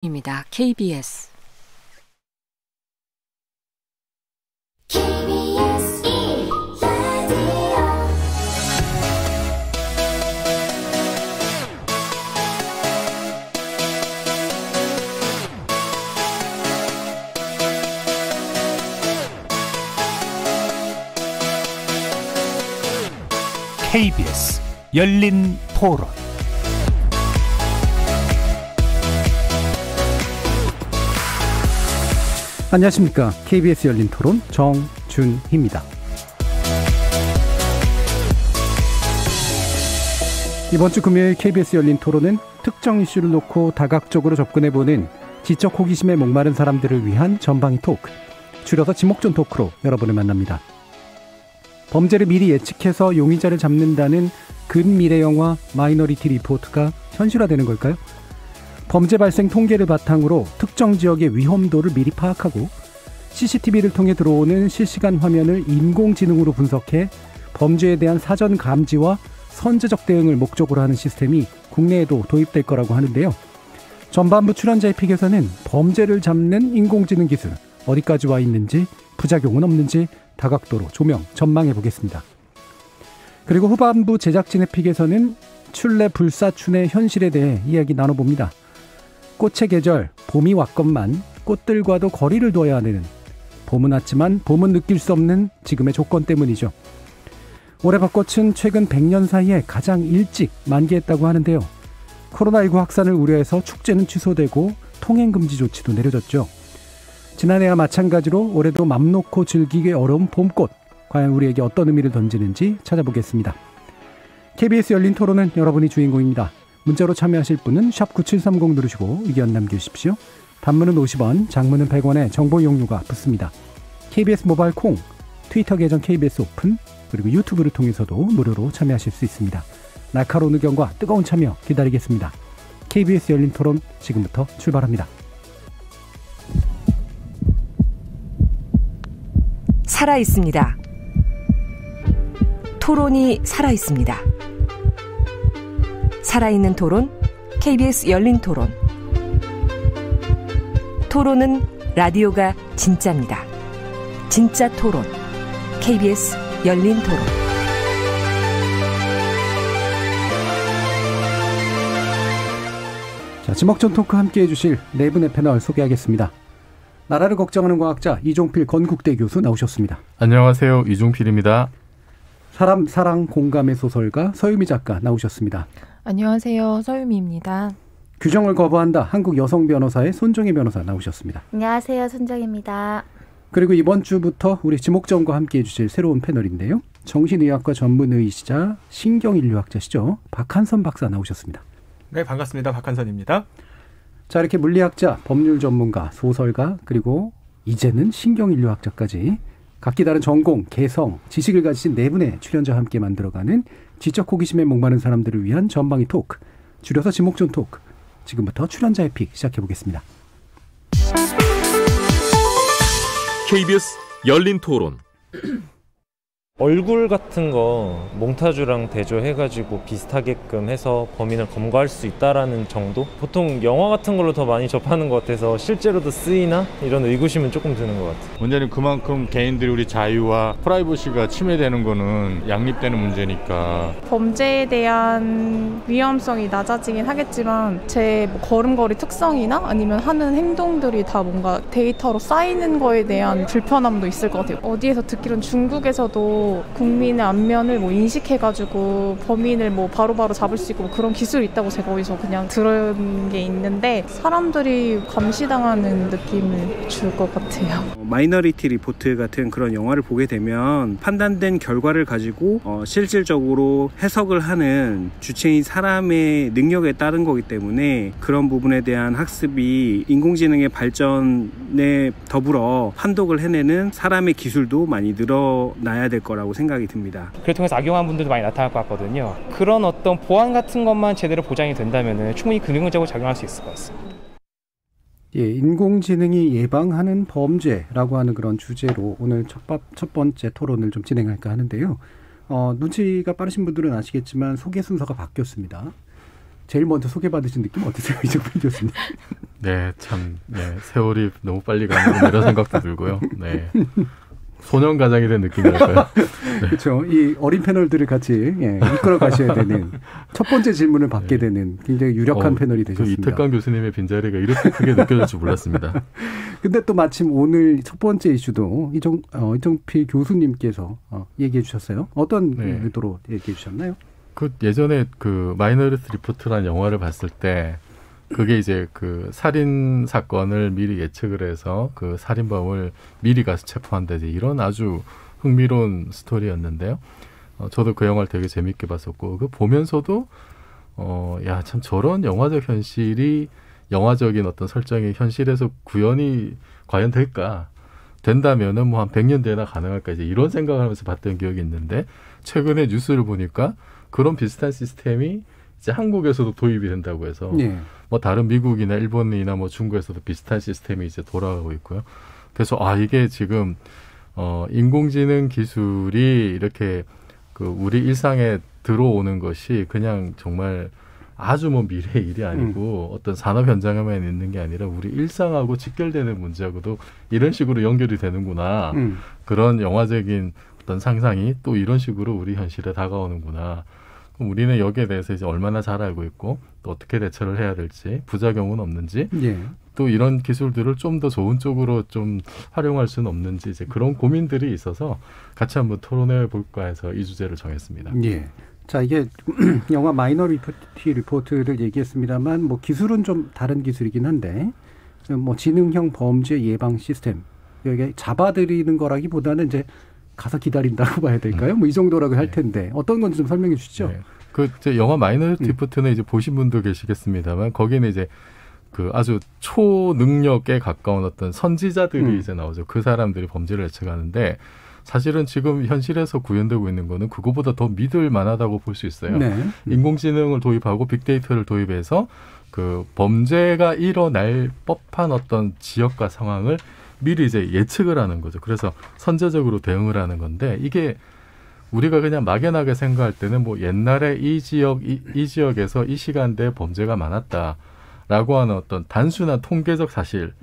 입니다. KBS KBS 열린 토론. 안녕하십니까. KBS 열린 토론 정준희입니다. 이번 주 금요일 KBS 열린 토론은 특정 이슈를 놓고 다각적으로 접근해보는 지적 호기심에 목마른 사람들을 위한 전방위 토크, 줄여서 지목전 토크로 여러분을 만납니다. 범죄를 미리 예측해서 용의자를 잡는다는 근미래 영화 마이너리티 리포트가 현실화되는 걸까요? 범죄 발생 통계를 바탕으로 특정 지역의 위험도를 미리 파악하고 CCTV를 통해 들어오는 실시간 화면을 인공지능으로 분석해 범죄에 대한 사전 감지와 선제적 대응을 목적으로 하는 시스템이 국내에도 도입될 거라고 하는데요. 전반부 출연자의 픽에서는 범죄를 잡는 인공지능 기술 어디까지 와 있는지, 부작용은 없는지 다각도로 조명, 전망해 보겠습니다. 그리고 후반부 제작진의 픽에서는 출래 불사춘의 현실에 대해 이야기 나눠봅니다. 꽃의 계절, 봄이 왔건만 꽃들과도 거리를 둬야 하는, 봄은 왔지만 봄은 느낄 수 없는 지금의 조건 때문이죠. 올해 벚꽃은 최근 100년 사이에 가장 일찍 만개했다고 하는데요. 코로나19 확산을 우려해서 축제는 취소되고 통행금지 조치도 내려졌죠. 지난해와 마찬가지로 올해도 맘 놓고 즐기기 어려운 봄꽃, 과연 우리에게 어떤 의미를 던지는지 찾아보겠습니다. KBS 열린 토론은 여러분이 주인공입니다. 문자로 참여하실 분은 샵9730 누르시고 의견 남겨주십시오. 단문은 50원, 장문은 100원에 정보 이용료가 붙습니다. KBS 모바일 콩, 트위터 계정 KBS 오픈, 그리고 유튜브를 통해서도 무료로 참여하실 수 있습니다. 날카로운 의견과 뜨거운 참여 기다리겠습니다. KBS 열린 토론 지금부터 출발합니다. 살아있습니다. 토론이 살아있습니다. 살아있는 토론, KBS 열린 토론. 토론은 라디오가 진짜입니다. 진짜 토론, KBS 열린 토론. 자, 지목전 토크 함께해 주실 네 분의 패널 소개하겠습니다. 나라를 걱정하는 과학자 이종필 건국대 교수 나오셨습니다. 안녕하세요. 이종필입니다. 사람 사랑 공감의 소설가 서유미 작가 나오셨습니다. 안녕하세요. 서유미입니다. 규정을 거부한다. 한국 여성 변호사의 손정희 변호사 나오셨습니다. 안녕하세요. 손정희입니다. 그리고 이번 주부터 우리 지목전과 함께해 주실 새로운 패널인데요. 정신의학과 전문의이시자 신경인류학자시죠. 박한선 박사 나오셨습니다. 네, 반갑습니다. 박한선입니다. 자, 이렇게 물리학자, 법률 전문가, 소설가, 그리고 이제는 신경인류학자까지 각기 다른 전공, 개성, 지식을 가지신 네 분의 출연자와 함께 만들어가는 지적 호기심에 목마른 사람들을 위한 전방위 토크, 줄여서 지목전 토크. 지금부터 출연자의 픽 시작해보겠습니다. KBS 열린 토론. 얼굴 같은 거 몽타주랑 대조해가지고 비슷하게끔 해서 범인을 검거할 수 있다라는 정도? 보통 영화 같은 걸로 더 많이 접하는 것 같아서 실제로도 쓰이나? 이런 의구심은 조금 드는 것 같아요. 문제는 그만큼 개인들이 우리 자유와 프라이버시가 침해되는 거는 양립되는 문제니까. 범죄에 대한 위험성이 낮아지긴 하겠지만 제 걸음걸이 특성이나 아니면 하는 행동들이 다 뭔가 데이터로 쌓이는 거에 대한 불편함도 있을 것 같아요. 어디에서 듣기로는 중국에서도 국민의 안면을 인식해가지고 범인을 바로바로 잡을 수 있고 그런 기술이 있다고 제가 어디서 그냥 들은 게 있는데 사람들이 감시당하는 느낌을 줄 것 같아요. 마이너리티 리포트 같은 그런 영화를 보게 되면 판단된 결과를 가지고 실질적으로 해석을 하는 주체인 사람의 능력에 따른 거기 때문에 그런 부분에 대한 학습이 인공지능의 발전에 더불어 판독을 해내는 사람의 기술도 많이 늘어나야 될 거라고 생각이 듭니다. 그걸 통해서 악용한 분들도 많이 나타날 것 같거든요. 그런 어떤 보안 같은 것만 제대로 보장이 된다면 충분히 긍정적으로 작용할 수 있을 것 같습니다. 예, 인공지능이 예방하는 범죄라고 하는 그런 주제로 오늘 첫 번째 토론을 좀 진행할까 하는데요. 눈치가 빠르신 분들은 아시겠지만 소개 순서가 바뀌었습니다. 제일 먼저 소개받으신 느낌 어떠세요, 이정필 교수님? 네, 참, 네, 세월이 너무 빨리 가는 이런 생각도 들고요. 네. 소년 가장이 된 느낌이랄까요? 네. 그렇죠. 이 어린 패널들을 같이 이끌어 가셔야 되는 첫 번째 질문을 받게 되는 굉장히 유력한 패널이 되셨습니다. 그 이태강 교수님의 빈자리가 이렇게 크게 느껴질 줄 몰랐습니다. 근데 또 마침 오늘 첫 번째 이슈도 이정필 교수님께서 얘기해 주셨어요. 어떤 의도로 얘기해 주셨나요? 그 예전에 그 마이너리티 리포트라는 영화를 봤을 때 그게 이제 그 살인 사건을 미리 예측을 해서 그 살인범을 미리 가서 체포한다, 이제 이런 아주 흥미로운 스토리였는데요. 저도 그 영화를 되게 재밌게 봤었고, 그 보면서도 야, 참 저런 영화적 현실이, 영화적인 어떤 설정이 현실에서 구현이 과연 될까? 된다면은 뭐 한 100년 뒤에나 가능할까? 이제 이런 생각을 하면서 봤던 기억이 있는데, 최근에 뉴스를 보니까 그런 비슷한 시스템이 이제 한국에서도 도입이 된다고 해서 뭐 다른 미국이나 일본이나 뭐 중국에서도 비슷한 시스템이 이제 돌아가고 있고요. 그래서 이게 지금 인공지능 기술이 이렇게 그 우리 일상에 들어오는 것이 그냥 정말 아주 뭐 미래의 일이 아니고 어떤 산업 현장에만 있는 게 아니라 우리 일상하고 직결되는 문제하고도 이런 식으로 연결이 되는구나. 그런 영화적인 어떤 상상이 또 이런 식으로 우리 현실에 다가오는구나. 그럼 우리는 여기에 대해서 이제 얼마나 잘 알고 있고 또 어떻게 대처를 해야 될지, 부작용은 없는지, 또 이런 기술들을 좀 더 좋은 쪽으로 좀 활용할 수는 없는지, 이제 그런 고민들이 있어서 같이 한번 토론해 볼까 해서 이 주제를 정했습니다. 예. 자, 이게 영화 마이너리티 리포트를 얘기했습니다만 뭐 기술은 좀 다른 기술이긴 한데 뭐 지능형 범죄 예방 시스템, 여기 잡아들이는 거라기보다는 이제 가서 기다린다고 봐야 될까요? 뭐 이 정도라고 할 텐데 어떤 건지 좀 설명해 주시죠. 네. 그 이제 영화 마이너리티 리포트는 이제 보신 분도 계시겠습니다만 거기는 이제 그 아주 초능력에 가까운 어떤 선지자들이 이제 나오죠. 그 사람들이 범죄를 예측하는데 사실은 지금 현실에서 구현되고 있는 거는 그거보다 더 믿을 만하다고 볼 수 있어요. 인공지능을 도입하고 빅데이터를 도입해서 그 범죄가 일어날 법한 어떤 지역과 상황을 미리 이제 예측을 하는 거죠. 그래서 선제적으로 대응을 하는 건데, 이게 우리가 그냥 막연하게 생각할 때는 뭐 옛날에 이 지역에서 이 시간대에 범죄가 많았다라고 하는 어떤 단순한 통계적 사실을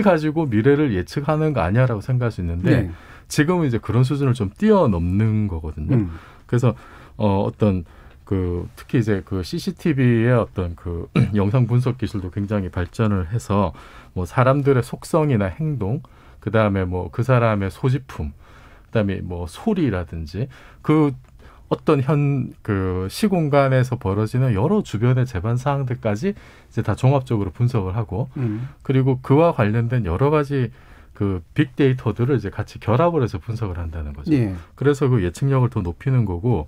가지고 미래를 예측하는 거 아니야라고 생각할 수 있는데 지금은 이제 그런 수준을 좀 뛰어넘는 거거든요. 그래서 어떤 그 특히 이제 그 CCTV의 어떤 그 영상 분석 기술도 굉장히 발전을 해서 뭐 사람들의 속성이나 행동, 그 다음에 뭐 그 사람의 소지품, 그 다음에 뭐 소리라든지 그 어떤 그 시공간에서 벌어지는 여러 주변의 재반 사항들까지 이제 다 종합적으로 분석을 하고 그리고 그와 관련된 여러 가지 그 빅데이터들을 이제 같이 결합을 해서 분석을 한다는 거죠. 그래서 그 예측력을 더 높이는 거고,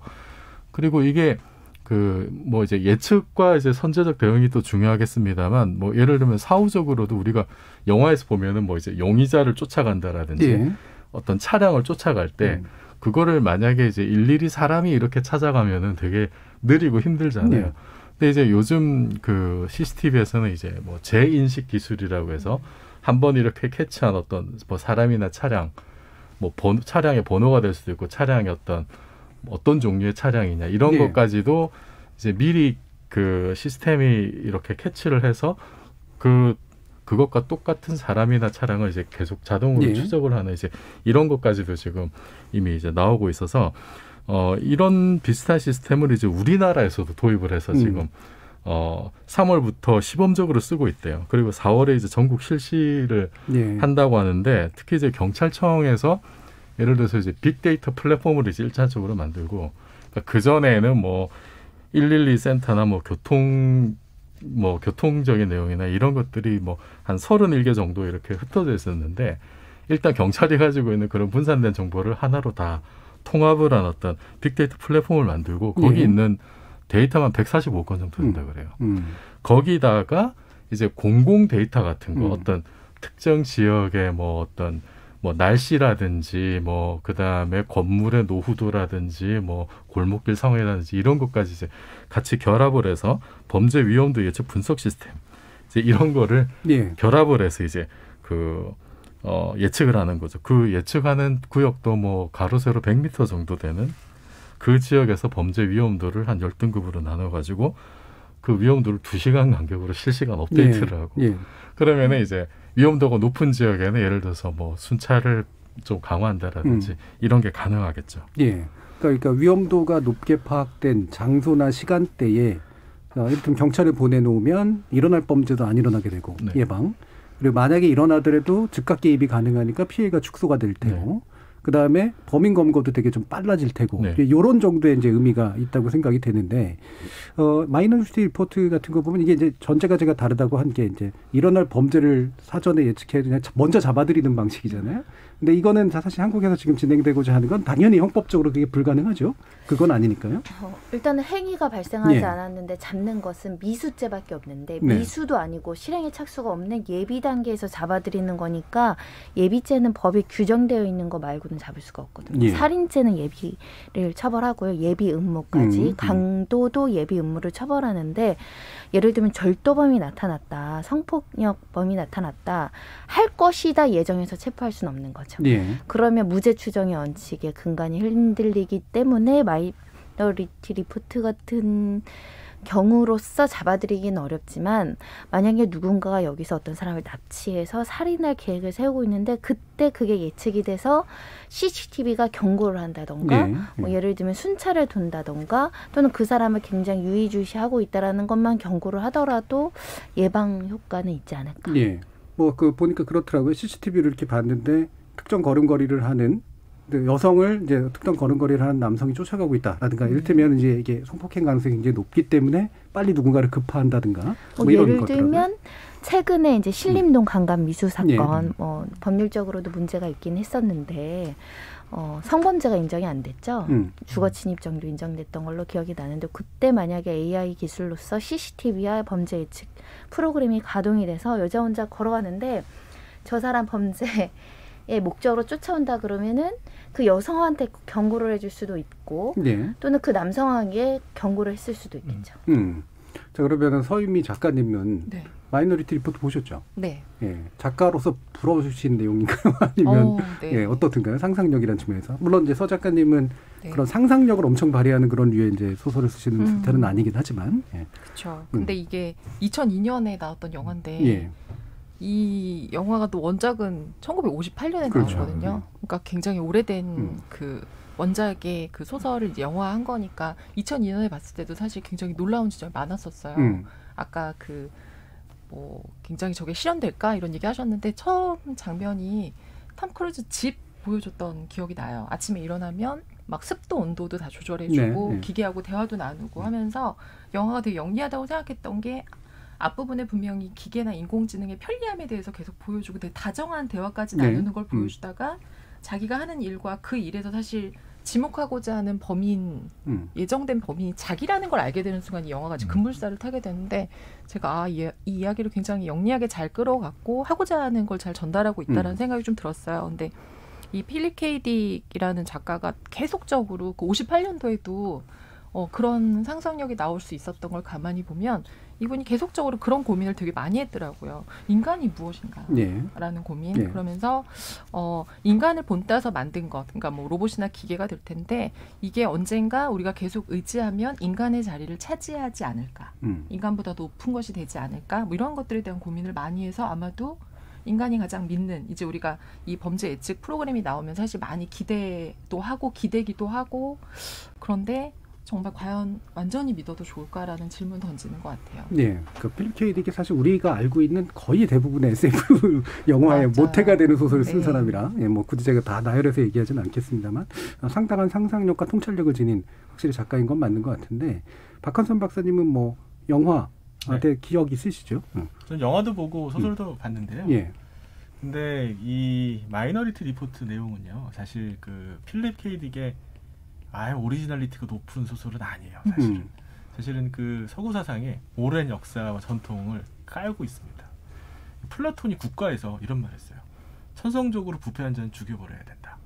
그리고 이게 그 뭐 이제 예측과 이제 선제적 대응이 또 중요하겠습니다만, 뭐 예를 들면 사후적으로도 우리가 영화에서 보면은 뭐 이제 용의자를 쫓아간다라든지 어떤 차량을 쫓아갈 때 그거를 만약에 이제 일일이 사람이 이렇게 찾아가면은 되게 느리고 힘들잖아요. 근데 이제 요즘 그 CCTV에서는 이제 뭐 재인식 기술이라고 해서 한번 이렇게 캐치한 어떤 뭐 사람이나 차량, 뭐 차량의 번호가 될 수도 있고 차량의 어떤 종류의 차량이냐 이런 것까지도 이제 미리 그 시스템이 이렇게 캐치를 해서 그것과 똑같은 사람이나 차량을 이제 계속 자동으로 추적을 하는 이제 이런 것까지도 지금 이미 이제 나오고 있어서 이런 비슷한 시스템을 이제 우리나라에서도 도입을 해서 지금 3월부터 시범적으로 쓰고 있대요. 그리고 4월에 이제 전국 실시를 한다고 하는데, 특히 이제 경찰청에서 예를 들어서 이제 빅데이터 플랫폼을 이제 1차적으로 만들고, 그러니까 그 전에는 뭐 112 센터나 뭐 교통적인 내용이나 이런 것들이 뭐 한 31개 정도 이렇게 흩어져 있었는데, 일단 경찰이 가지고 있는 그런 분산된 정보를 하나로 다 통합을 한 어떤 빅데이터 플랫폼을 만들고 거기 있는 데이터만 145건 정도 된다 그래요. 거기다가 이제 공공 데이터 같은 거, 어떤 특정 지역의 뭐 어떤 뭐 날씨라든지 뭐 그다음에 건물의 노후도라든지 뭐 골목길 상황이라든지 이런 것까지 이제 같이 결합을 해서 범죄 위험도 예측 분석 시스템, 이제 이런 거를 결합을 해서 이제 예측을 하는 거죠. 그 예측하는 구역도 뭐 가로 세로 100m 정도 되는 그 지역에서 범죄 위험도를 한 10등급으로 나눠가지고 그 위험도를 2시간 간격으로 실시간 업데이트를 하고 그러면은 이제 위험도가 높은 지역에는 예를 들어서 뭐 순찰을 좀 강화한다라든지 이런 게 가능하겠죠. 예. 그러니까 위험도가 높게 파악된 장소나 시간대에 이를테면 경찰에 보내놓으면 일어날 범죄도 안 일어나게 되고 예방. 그리고 만약에 일어나더라도 즉각 개입이 가능하니까 피해가 축소가 될 테고. 그다음에 범인 검거도 되게 좀 빨라질 테고 이런 정도의 이제 의미가 있다고 생각이 되는데 마이너리티 리포트 같은 거 보면 이게 이제 전제가 제가 다르다고 한 게 이제 일어날 범죄를 사전에 예측해 그냥 먼저 잡아들이는 방식이잖아요. 근데 이거는 사실 한국에서 지금 진행되고자 하는 건 당연히 형법적으로 그게 불가능하죠. 그건 아니니까요. 일단은 행위가 발생하지 않았는데 잡는 것은 미수죄밖에 없는데 미수도 아니고 실행에 착수가 없는 예비 단계에서 잡아들이는 거니까 예비죄는 법이 규정되어 있는 거 말고는 잡을 수가 없거든요. 살인죄는 예비를 처벌하고요. 예비 음모까지 강도도 예비 음모를 처벌하는데 예를 들면 절도범이 나타났다. 성폭력범이 나타났다. 할 것이다 예정해서 체포할 수는 없는 거죠. 그러면 무죄 추정의 원칙에 근간이 흔들리기 때문에 마이너리티 리포트 같은 경우로서 잡아들이기는 어렵지만 만약에 누군가가 여기서 어떤 사람을 납치해서 살인할 계획을 세우고 있는데 그때 그게 예측이 돼서 CCTV가 경고를 한다던가 뭐 예를 들면 순찰을 둔다던가 또는 그 사람을 굉장히 유의주시하고 있다라는 것만 경고를 하더라도 예방 효과는 있지 않을까. 뭐 그 보니까 그렇더라고요. CCTV를 이렇게 봤는데 특정 걸음걸이를 하는 여성을 이제 특정 걸음걸이를 하는 남성이 쫓아가고 있다라든가 이를테면 이제 이게 성폭행 가능성이 굉장히 높기 때문에 빨리 누군가를 급파한다든가 뭐 이런 예를 것들하고요. 들면 최근에 이제 신림동 강간 미수 사건 뭐 법률적으로도 문제가 있긴 했었는데 성범죄가 인정이 안 됐죠. 주거 침입 정도 인정됐던 걸로 기억이 나는데 그때 만약에 AI 기술로서 CCTV와 범죄 예측 프로그램이 가동이 돼서 여자 혼자 걸어가는데 저 사람 범죄 의 목적으로 쫓아온다 그러면은 그 여성한테 경고를 해줄 수도 있고 또는 그 남성에게 경고를 했을 수도 있겠죠. 자 그러면은 서유미 작가님은 마이너리티 리포트 보셨죠? 네. 작가로서 부러우신 내용인가요? 아니면 어떻든가요? 상상력이라는 측면에서 물론 이제 서 작가님은 그런 상상력을 엄청 발휘하는 그런 류의 이제 소설을 쓰시는 스타일은 아니긴 하지만. 그렇죠. 근데 이게 2002년에 나왔던 영화인데. 이 영화가 또 원작은 1958년에 나왔거든요. 그러니까 굉장히 오래된 그 원작의 그 소설을 이제 영화한 거니까 2002년에 봤을 때도 사실 굉장히 놀라운 지점이 많았었어요. 아까 그 뭐 굉장히 저게 실현될까 이런 얘기 하셨는데 처음 장면이 톰 크루즈 집 보여줬던 기억이 나요. 아침에 일어나면 막 습도 온도도 다 조절해주고 기계하고 대화도 나누고 하면서 영화가 되게 영리하다고 생각했던 게 앞부분에 분명히 기계나 인공지능의 편리함에 대해서 계속 보여주고 되게 다정한 대화까지 나누는 걸 보여주다가 자기가 하는 일과 그 일에서 사실 지목하고자 하는 범인, 예정된 범인이 자기라는 걸 알게 되는 순간 이 영화가 급물살을 타게 되는데 제가 이 이야기를 굉장히 영리하게 잘 끌어갔고 하고자 하는 걸 잘 전달하고 있다는 생각이 좀 들었어요. 근데 이 필립 K. 딕이라는 작가가 계속적으로 그 58년도에도 그런 상상력이 나올 수 있었던 걸 가만히 보면 이분이 계속적으로 그런 고민을 되게 많이 했더라고요. 인간이 무엇인가? 라는 고민. 그러면서 인간을 본따서 만든 것, 그러니까 뭐 로봇이나 기계가 될 텐데 이게 언젠가 우리가 계속 의지하면 인간의 자리를 차지하지 않을까? 인간보다 높은 것이 되지 않을까? 뭐 이런 것들에 대한 고민을 많이 해서 아마도 인간이 가장 믿는 이제 우리가 이 범죄 예측 프로그램이 나오면 사실 많이 기대도 하고 기대기도 하고 그런데 정말 과연 완전히 믿어도 좋을까라는 질문 던지는 것 같아요. 그 필립 K. 딕이 사실 우리가 알고 있는 거의 대부분의 SF 영화의 모태가 되는 소설을 쓴 사람이라 뭐 굳이 제가 다 나열해서 얘기하지는 않겠습니다만 상당한 상상력과 통찰력을 지닌 확실히 작가인 건 맞는 것 같은데 박한선 박사님은 뭐 영화 대 기억 있으시죠? 저는 영화도 보고 소설도 봤는데요. 근데 이 마이너리티 리포트 내용은요, 사실 그 필립 K. 딕의 오리지널리티가 높은 소설은 아니에요. 사실은 그 서구 사상의 오랜 역사와 전통을 깔고 있습니다. 플라톤이 국가에서 이런 말을 했어요. 천성적으로 부패한 자는 죽여버려야 된다.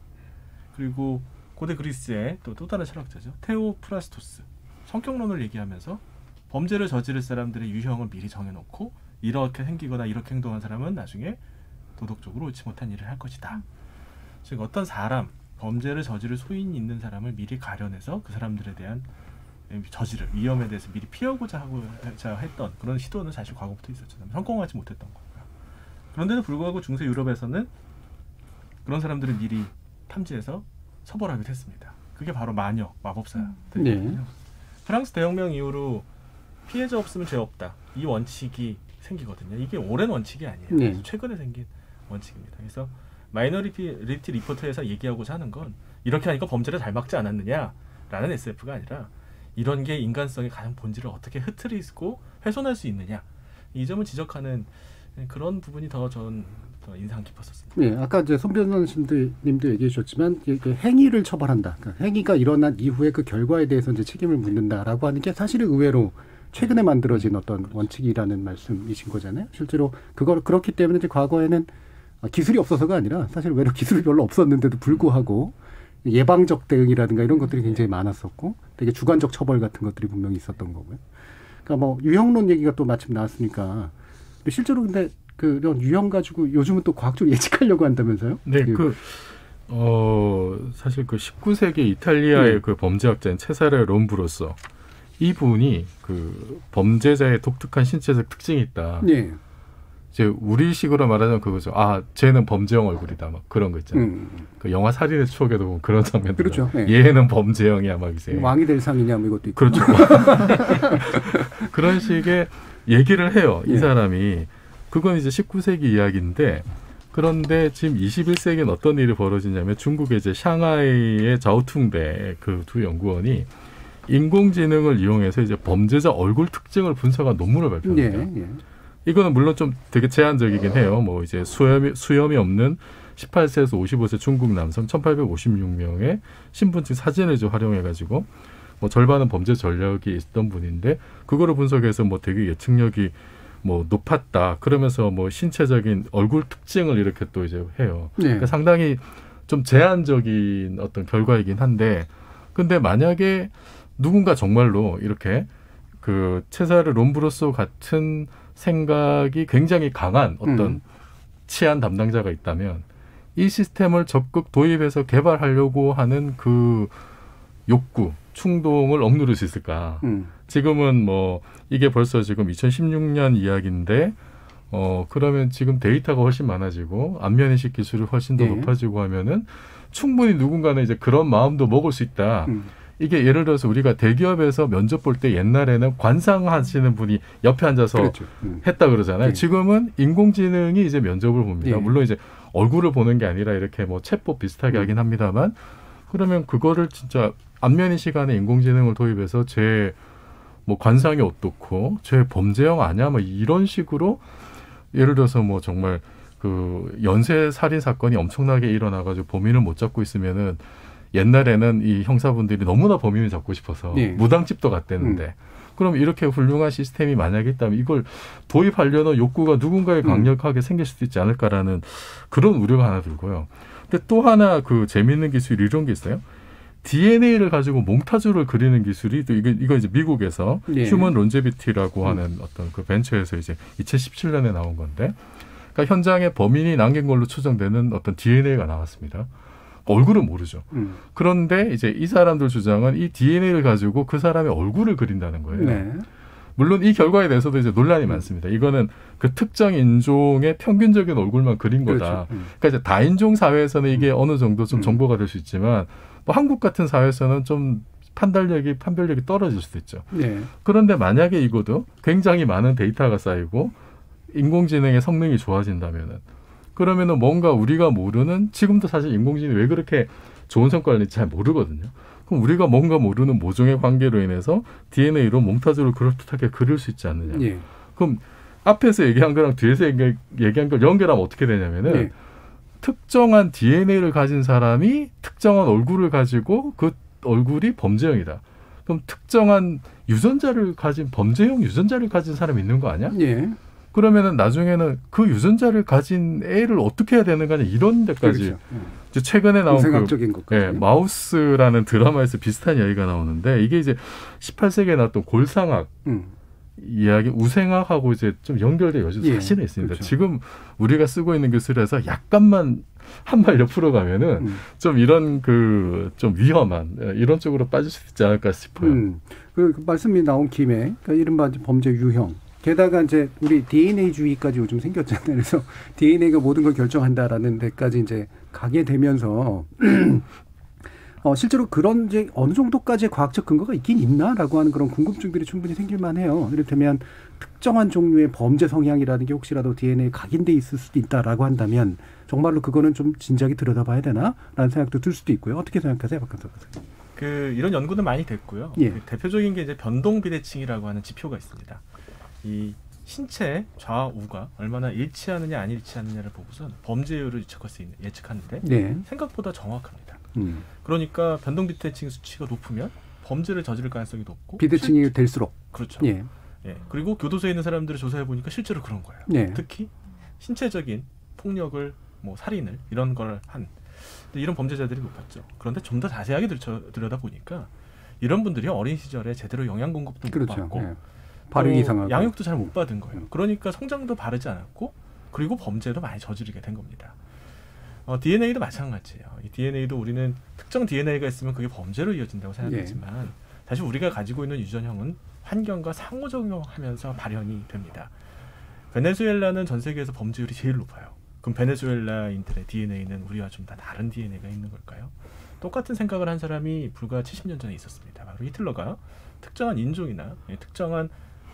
그리고 고대 그리스의 또 다른 철학자죠. 테오프라스토스. 성격론을 얘기하면서 범죄를 저지를 사람들의 유형을 미리 정해놓고 이렇게 생기거나 이렇게 행동한 사람은 나중에 도덕적으로 옳지 못한 일을 할 것이다. 즉 어떤 사람 범죄를 저지를 소인이 있는 사람을 미리 가려내서 그 사람들에 대한 저지를 위험에 대해서 미리 피하고자 했던 그런 시도는 사실 과거부터 있었잖아요. 성공하지 못했던 거고요. 그런데도 불구하고 중세 유럽에서는 그런 사람들을 미리 탐지해서 처벌하기도 했습니다. 그게 바로 마녀, 마법사들이거든요. 네. 프랑스 대혁명 이후로 피해자 없으면 죄 없다. 이 원칙이 생기거든요. 이게 오랜 원칙이 아니에요. 네. 최근에 생긴 원칙입니다. 그래서 마이너리티 리포트에서 얘기하고자 하는 건 이렇게 하니까 범죄를 잘 막지 않았느냐라는 SF가 아니라 이런 게 인간성의 가장 본질을 어떻게 흐트리고 훼손할 수 있느냐. 이 점을 지적하는 그런 부분이 더 인상 깊었었습니다. 네, 아까 이제 손 변호사님도 얘기해 주셨지만 그 행위를 처벌한다. 그러니까 행위가 일어난 이후에 그 결과에 대해서 이제 책임을 묻는다라고 하는 게 사실은 의외로 최근에 만들어진 어떤 원칙이라는 말씀이신 거잖아요. 실제로 그렇기 때문에 이제 과거에는 기술이 없어서가 아니라 사실 외로 기술이 별로 없었는데도 불구하고 예방적 대응이라든가 이런 것들이 굉장히 많았었고 되게 주관적 처벌 같은 것들이 분명히 있었던 거고요. 그러니까 뭐 유형론 얘기가 또 마침 나왔으니까 실제로 근데 그런 유형 가지고 요즘은 또 과학적으로 예측하려고 한다면서요? 네, 사실 그 19세기 이탈리아의 그 범죄학자인 체사레 롬브로소 이분이 그 범죄자의 독특한 신체적 특징이 있다. 네. 이제 우리식으로 말하자면 그거죠. 아, 쟤는 범죄형 얼굴이다. 막 그런 거 있잖아요. 그 영화 살인의 추억에도 보면 그런 장면들. 그렇죠. 네. 얘는 범죄형이야, 막 이제. 왕이 될 상이냐, 뭐 이것도 있고. 그렇죠. 그런 식의 얘기를 해요. 이 사람이. 그건 이제 19세기 이야기인데, 그런데 지금 21세기엔 어떤 일이 벌어지냐면 중국의 이제 샹하이의 자오퉁베 그 두 연구원이 인공지능을 이용해서 이제 범죄자 얼굴 특징을 분석한 논문을 발표합니다. 이거는 물론 좀 되게 제한적이긴 해요. 뭐 이제 수염이 없는 18세에서 55세 중국 남성 1856명의 신분증 사진을 이제 활용해가지고 뭐 절반은 범죄 전력이 있던 분인데 그거를 분석해서 뭐 되게 예측력이 뭐 높았다. 그러면서 뭐 신체적인 얼굴 특징을 이렇게 또 이제 해요. 그러니까 상당히 좀 제한적인 어떤 결과이긴 한데, 근데 만약에 누군가 정말로 이렇게 그 체사르 롬브로소 같은 생각이 굉장히 강한 어떤 치안 담당자가 있다면 이 시스템을 적극 도입해서 개발하려고 하는 그 욕구, 충동을 억누를 수 있을까? 지금은 뭐 이게 벌써 지금 2016년 이야기인데 그러면 지금 데이터가 훨씬 많아지고 안면인식 기술이 훨씬 더 높아지고 하면은 충분히 누군가는 이제 그런 마음도 먹을 수 있다. 이게 예를 들어서 우리가 대기업에서 면접 볼 때 옛날에는 관상하시는 분이 옆에 앉아서 그렇죠. 했다 그러잖아요. 지금은 인공지능이 이제 면접을 봅니다. 물론 이제 얼굴을 보는 게 아니라 이렇게 뭐 챗봇 비슷하게 하긴 합니다만, 그러면 그거를 진짜 안면인식 안에 인공지능을 도입해서 제 뭐 관상이 어떻고 제 범죄형 아니야 뭐 이런 식으로 예를 들어서 뭐 정말 그 연쇄 살인 사건이 엄청나게 일어나가지고 범인을 못 잡고 있으면은 옛날에는 이 형사분들이 너무나 범인을 잡고 싶어서 무당집도 갔대는데 그럼 이렇게 훌륭한 시스템이 만약에 있다면 이걸 도입하려는 욕구가 누군가에 강력하게 생길 수도 있지 않을까라는 그런 우려가 하나 들고요. 근데 또 하나 그 재미있는 기술이 이런 게 있어요. DNA를 가지고 몽타주를 그리는 기술이 또 이거 이제 미국에서 휴먼 론제비티라고 하는 어떤 그 벤처에서 이제 2017년에 나온 건데, 그러니까 현장에 범인이 남긴 걸로 추정되는 어떤 DNA가 나왔습니다. 얼굴은 모르죠. 그런데 이제 이 사람들 주장은 이 DNA를 가지고 그 사람의 얼굴을 그린다는 거예요. 물론 이 결과에 대해서도 이제 논란이 많습니다. 이거는 그 특정 인종의 평균적인 얼굴만 그린 거다. 그러니까 이제 다인종 사회에서는 이게 어느 정도 좀 정보가 될 수 있지만 뭐 한국 같은 사회에서는 좀 판별력이 떨어질 수도 있죠. 그런데 만약에 이것도 굉장히 많은 데이터가 쌓이고 인공지능의 성능이 좋아진다면은 그러면은 뭔가 우리가 모르는, 지금도 사실 인공지능이 왜 그렇게 좋은 성과를 낼지 잘 모르거든요. 그럼 우리가 뭔가 모르는 모종의 관계로 인해서 DNA로 몽타주를 그럴듯하게 그릴 수 있지 않느냐. 그럼 앞에서 얘기한 거랑 뒤에서 얘기한 걸 연결하면 어떻게 되냐면은 특정한 DNA를 가진 사람이 특정한 얼굴을 가지고 그 얼굴이 범죄형이다. 그럼 특정한 유전자를 가진 범죄형 유전자를 가진 사람이 있는 거 아니야? 그러면은 나중에는 그 유전자를 가진 애를 어떻게 해야 되는 거냐 이런 데까지. 그렇죠. 최근에 나온 마우스라는 드라마에서 비슷한 이야기가 나오는데 이게 이제 18세기에 나왔던 골상학 이야기, 우생학하고 이제 좀 연결된 요지 사실은 있습니다. 그렇죠. 지금 우리가 쓰고 있는 기술에서 약간만 한 발 옆으로 가면은 좀 이런 좀 위험한 이런 쪽으로 빠질 수 있지 않을까 싶어요. 그 말씀이 나온 김에 그러니까 이른바 범죄 유형. 게다가 이제 우리 DNA주의까지 요즘 생겼잖아요. 그래서 DNA가 모든 걸 결정한다라는 데까지 이제 가게 되면서 실제로 그런 이제 어느 정도까지의 과학적 근거가 있긴 있나라고 하는 그런 궁금증들이 충분히 생길 만해요. 이를테면 특정한 종류의 범죄 성향이라는 게 혹시라도 DNA에 각인돼 있을 수도 있다라고 한다면 정말로 그거는 좀 진지하게 들여다봐야 되나라는 생각도 들 수도 있고요. 어떻게 생각하세요, 박근석 교수님? 이런 연구는 많이 됐고요. 예. 대표적인 게 이제 변동 비대칭이라고 하는 지표가 있습니다. 이 신체 좌우가 얼마나 일치하느냐 안 일치하느냐를 보고선 범죄율을 예측하는데 네. 생각보다 정확합니다. 그러니까 변동 비대칭 수치가 높으면 범죄를 저지를 가능성이 높고 비대칭이 될수록 그렇죠. 예. 예. 그리고 교도소에 있는 사람들을 조사해 보니까 실제로 그런 거예요. 예. 특히 신체적인 폭력을 살인을 이런 걸 한 이런 범죄자들이 높았죠. 그런데 좀 더 자세하게 들여다 보니까 이런 분들이 어린 시절에 제대로 영양 공급도 못 그렇죠. 받고 예. 발육이 이상하고 양육도 잘 못 받은 거예요. 그러니까 성장도 바르지 않았고 그리고 범죄도 많이 저지르게 된 겁니다. DNA도 마찬가지예요. 이 DNA도 우리는 특정 DNA가 있으면 그게 범죄로 이어진다고 생각하지만 사실 우리가 가지고 있는 유전형은 환경과 상호작용하면서 발현이 됩니다. 베네수엘라는 전 세계에서 범죄율이 제일 높아요. 그럼 베네수엘라인들의 DNA는 우리와 좀 다 다른 DNA가 있는 걸까요? 똑같은 생각을 한 사람이 불과 70년 전에 있었습니다. 바로 히틀러가 특정한 인종이나 특정한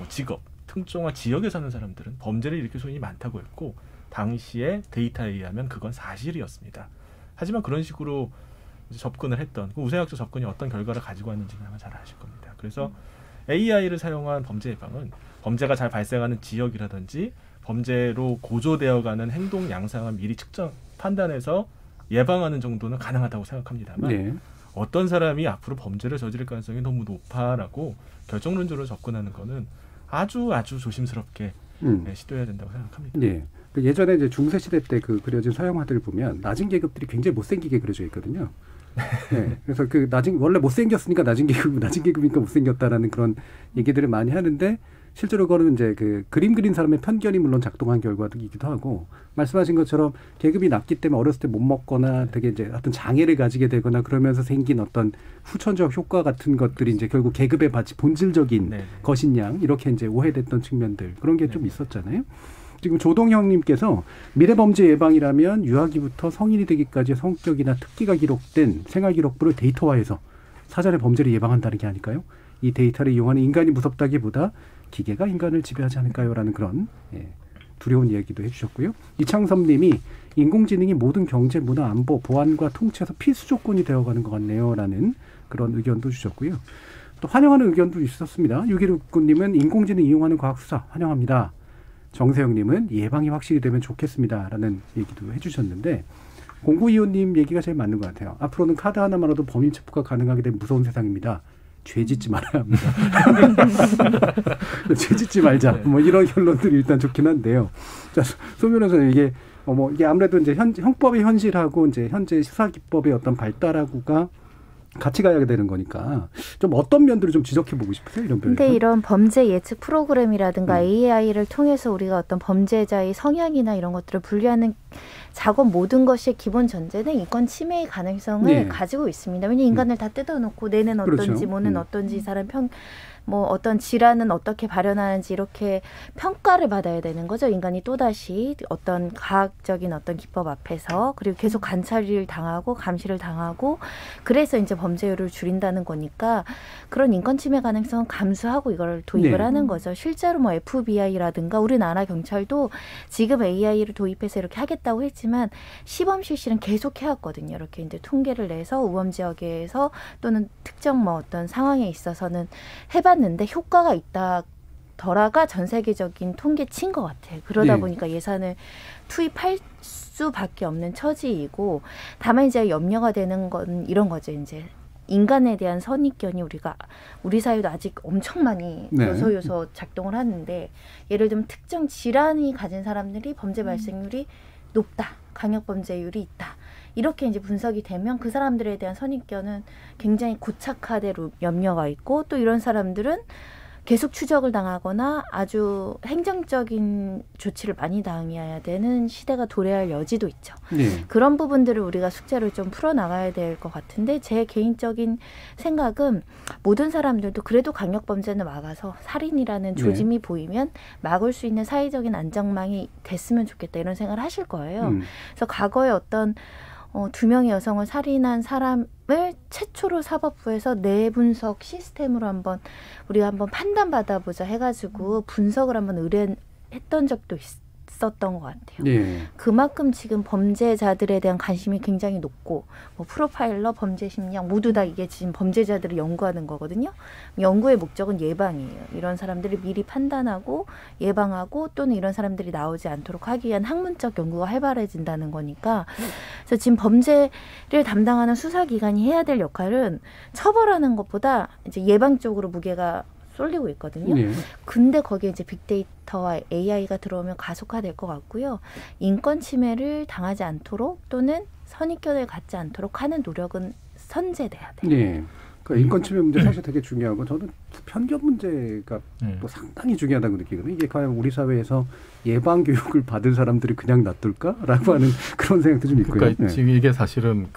직업, 특정한 지역에 사는 사람들은 범죄를 일으킬 소인이 많다고 했고 당시의 데이터에 의하면 그건 사실이었습니다. 하지만 그런 식으로 이제 접근을 했던 우생학적 접근이 어떤 결과를 가지고 왔는지는 아마 잘 아실 겁니다. 그래서 AI를 사용한 범죄 예방은 범죄가 잘 발생하는 지역이라든지 범죄로 고조되어가는 행동 양상을 미리 판단해서 예방하는 정도는 가능하다고 생각합니다만 어떤 사람이 앞으로 범죄를 저지를 가능성이 너무 높아라고 결정론적으로 접근하는 거는 아주 조심스럽게 시도해야 된다고 생각합니다. 네. 예전에 이제 중세 시대 때 그려진 서양화들 보면 낮은 계급들이 굉장히 못생기게 그려져 있거든요. 네. 그래서 원래 못생겼으니까 낮은 계급이니까 못생겼다라는 그런 얘기들을 많이 하는데 실제로 그거는 이제 그림 그린 사람의 편견이 물론 작동한 결과이기도 하고 말씀하신 것처럼 계급이 낮기 때문에 어렸을 때 못 먹거나 되게 이제 어떤 장애를 가지게 되거나 그러면서 생긴 어떤 후천적 효과 같은 것들이 이제 결국 계급의 본질적인 것인 양 이렇게 이제 오해됐던 측면들 그런 게 좀 있었잖아요. 지금 조동형님께서 미래범죄 예방이라면 유아기부터 성인이 되기까지의 성격이나 특기가 기록된 생활기록부를 데이터화해서 사전에 범죄를 예방한다는 게 아닐까요? 이 데이터를 이용하는 인간이 무섭다기보다 기계가 인간을 지배하지 않을까요? 라는 그런 두려운 이야기도 해주셨고요. 이창섭님이 인공지능이 모든 경제, 문화, 안보, 보안과 통치에서 필수 조건이 되어가는 것 같네요. 라는 그런 의견도 주셨고요. 또 환영하는 의견도 있었습니다. 6169님은 인공지능 이용하는 과학수사 환영합니다. 정세영님은 예방이 확실히 되면 좋겠습니다. 라는 얘기도 해주셨는데 0925님 얘기가 제일 맞는 것 같아요. 앞으로는 카드 하나만으로도 범인 체포가 가능하게 된 무서운 세상입니다. 죄 짓지 말아야 합니다. 죄 짓지 말자. 이런 결론들이 일단 좋긴 한데요. 자, 소 변호사님 이게 아무래도 이제 형법의 현실하고 이제 현재 수사기법의 어떤 발달하고가 같이 가야 되는 거니까 좀 어떤 면들을 좀 지적해 보고 싶으세요? 이런 면에서. 근데 이런 범죄 예측 프로그램이라든가 AI를 통해서 우리가 어떤 범죄자의 성향이나 이런 것들을 분류하는 작업 모든 것의 기본 전제는 인권 침해의 가능성을 가지고 있습니다. 왜냐하면 인간을 다 뜯어놓고 뇌는 어떤지 뭐는 어떤지 사람 어떤 질환은 어떻게 발현하는지 이렇게 평가를 받아야 되는 거죠. 인간이 또다시 어떤 과학적인 어떤 기법 앞에서 그리고 계속 관찰을 당하고 감시를 당하고 그래서 이제 범죄율을 줄인다는 거니까 그런 인권 침해 가능성은 감수하고 이걸 도입을 하는 거죠. 실제로 FBI라든가 우리나라 경찰도 지금 AI를 도입해서 이렇게 하겠다고 했지만 시범 실시는 계속 해왔거든요. 이렇게 이제 통계를 내서 우범 지역에서 또는 특정 어떤 상황에 있어서는 해봤는데 효과가 있다더라가 전 세계적인 통계치인 것 같아요. 그러다 보니까 예산을 투입할 수밖에 없는 처지이고 다만 이제 염려가 되는 건 이런 거죠. 이제 인간에 대한 선입견이 우리 사회도 아직 엄청 많이 요소 작동을 하는데 예를 들면 특정 질환이 가진 사람들이 범죄 발생률이 높다. 강력범죄율이 있다. 이렇게 이제 분석이 되면 그 사람들에 대한 선입견은 굉장히 고착화될 염려가 있고 또 이런 사람들은 계속 추적을 당하거나 아주 행정적인 조치를 많이 당해야 되는 시대가 도래할 여지도 있죠. 네. 그런 부분들을 우리가 숙제를 좀 풀어나가야 될 것 같은데 제 개인적인 생각은 모든 사람들도 그래도 강력범죄는 막아서 살인이라는 조짐이 보이면 막을 수 있는 사회적인 안전망이 됐으면 좋겠다 이런 생각을 하실 거예요. 그래서 과거에 어떤 2명의 여성을 살인한 사람을 최초로 사법부에서 내분석 시스템으로 우리가 한번 판단받아보자 해가지고 분석을 한번 의뢰했던 적도 있었던 것 같아요. 네. 그만큼 지금 범죄자들에 대한 관심이 굉장히 높고 뭐 프로파일러, 범죄 심리학 모두 다 이게 지금 범죄자들을 연구하는 거거든요. 연구의 목적은 예방이에요. 이런 사람들을 미리 판단하고 예방하고 또는 이런 사람들이 나오지 않도록 하기 위한 학문적 연구가 활발해진다는 거니까 그래서 지금 범죄를 담당하는 수사기관이 해야 될 역할은 처벌하는 것보다 이제 예방 쪽으로 무게가 쏠리고 있거든요. 네. 근데 거기에 이제 빅데이터와 AI가 들어오면 가속화될 것 같고요. 인권 침해를 당하지 않도록 또는 선입견을 갖지 않도록 하는 노력은 선제돼야 돼요. 네. 그러니까 인권 침해 문제 사실 되게 중요하고 저는 편견 문제가 또 상당히 중요하다고 느끼거든요. 이게 과연 우리 사회에서 예방 교육을 받은 사람들이 그냥 놔둘까라고 하는 그런 생각도 좀 있고요. 그러니까 지금 이게 사실은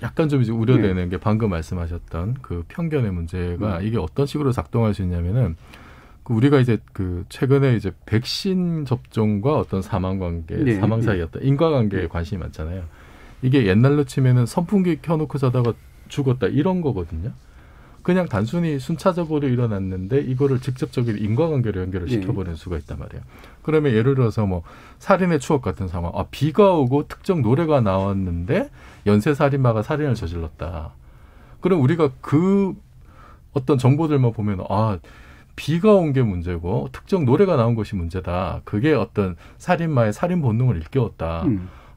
약간 좀 이제 우려되는 게 방금 말씀하셨던 그 편견의 문제가 이게 어떤 식으로 작동할 수 있냐면은 우리가 이제 최근에 이제 백신 접종과 어떤 사망 관계, 사망 사이 어떤 인과관계에 관심이 많잖아요. 이게 옛날로 치면은 선풍기 켜놓고 자다가 죽었다 이런 거거든요. 그냥 단순히 순차적으로 일어났는데 이거를 직접적인 인과관계로 연결을 시켜버리는 수가 있단 말이에요. 그러면 예를 들어서 뭐 살인의 추억 같은 상황. 비가 오고 특정 노래가 나왔는데 연쇄살인마가 살인을 저질렀다. 그럼 우리가 그 어떤 정보들만 보면 비가 온 게 문제고 특정 노래가 나온 것이 문제다. 그게 어떤 살인마의 살인 본능을 일깨웠다.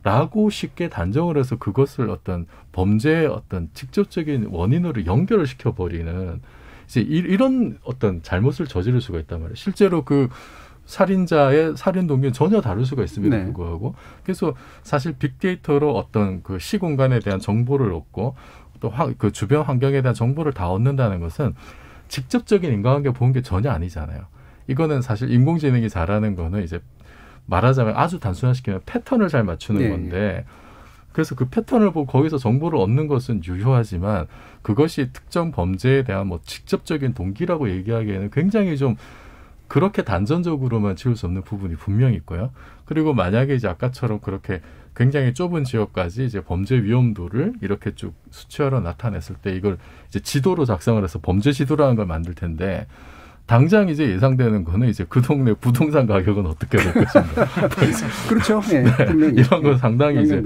라고 쉽게 단정을 해서 그것을 어떤 범죄의 어떤 직접적인 원인으로 연결을 시켜버리는 이제 이런 어떤 잘못을 저지를 수가 있단 말이에요. 실제로 그 살인자의 살인 동기는 전혀 다를 수가 있음에도 불구하고 그래서 사실 빅데이터로 어떤 그 시공간에 대한 정보를 얻고 또 그 주변 환경에 대한 정보를 다 얻는다는 것은 직접적인 인과관계 보는 게 전혀 아니잖아요. 이거는 사실 인공지능이 잘하는 거는 이제 말하자면 아주 단순화시키면 패턴을 잘 맞추는 건데 그래서 그 패턴을 보고 거기서 정보를 얻는 것은 유효하지만 그것이 특정 범죄에 대한 뭐 직접적인 동기라고 얘기하기에는 굉장히 좀 그렇게 단전적으로만 지울 수 없는 부분이 분명히 있고요. 그리고 만약에 이제 아까처럼 그렇게 굉장히 좁은 지역까지 이제 범죄 위험도를 이렇게 쭉 수치화로 나타냈을 때 이걸 이제 지도로 작성을 해서 범죄 지도라는 걸 만들 텐데 당장 이제 예상되는 거는 이제 그 동네 부동산 가격은 어떻게 될 것인가. 그렇죠. 네, 이런 건 상당히 이제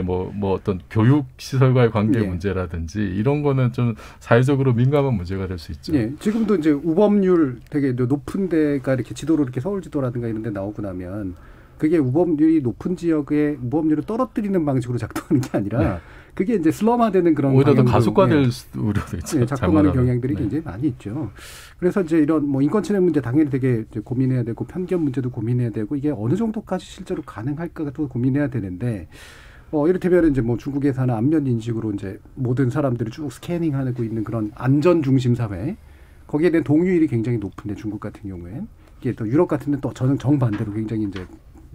뭐 어떤 교육 시설과의 관계 문제라든지 이런 거는 좀 사회적으로 민감한 문제가 될 수 있죠. 네, 지금도 이제 우범률 되게 높은 데가 이렇게 지도로 이렇게 서울 지도라든가 이런 데 나오고 나면 그게 우범률이 높은 지역에 우범률을 떨어뜨리는 방식으로 작동하는 게 아니라 그게 이제 슬럼화되는 그런 오히려 더 가속화될 우려도 있죠. 작동하는 경향들이 굉장히 많이 있죠. 그래서 이제 이런 뭐 인권침해 문제 당연히 되게 이제 고민해야 되고 편견 문제도 고민해야 되고 이게 어느 정도까지 실제로 가능할까도 고민해야 되는데 이를테면 이제 뭐 중국에서 하는 안면 인식으로 이제 모든 사람들을 쭉 스캐닝하고 있는 그런 안전 중심 사회 거기에 대한 동의율이 굉장히 높은데 중국 같은 경우엔 이게 또 유럽 같은 데는 또 저는 정반대로 굉장히 이제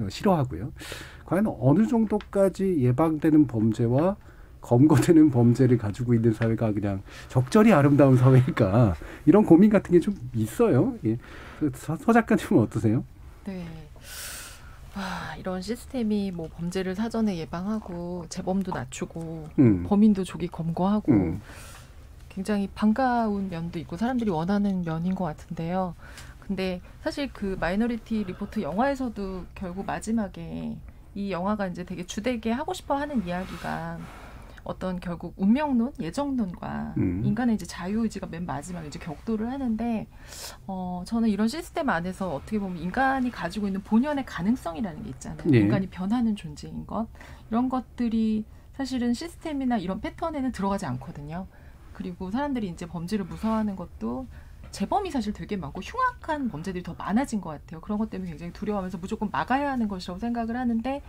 싫어하고요. 과연 어느 정도까지 예방되는 범죄와 검거되는 범죄를 가지고 있는 사회가 그냥 적절히 아름다운 사회일까 이런 고민 같은 게 좀 있어요. 예. 서 작가님은 어떠세요? 네. 이런 시스템이 뭐 범죄를 사전에 예방하고 재범도 낮추고 범인도 조기 검거하고 굉장히 반가운 면도 있고 사람들이 원하는 면인 것 같은데요. 근데 사실 그 마이너리티 리포트 영화에서도 결국 마지막에 이 영화가 이제 되게 주되게 하고 싶어 하는 이야기가 어떤 결국 운명론, 예정론과 인간의 이제 자유의지가 맨 마지막에 이제 격돌을 하는데, 저는 이런 시스템 안에서 어떻게 보면 인간이 가지고 있는 본연의 가능성이라는 게 있잖아요. 네. 인간이 변하는 존재인 것. 이런 것들이 사실은 시스템이나 이런 패턴에는 들어가지 않거든요. 그리고 사람들이 이제 범죄를 무서워하는 것도 재범이 사실 되게 많고 흉악한 범죄들이 더 많아진 것 같아요. 그런 것 때문에 굉장히 두려워하면서 무조건 막아야 하는 것이라고 생각을 하는데,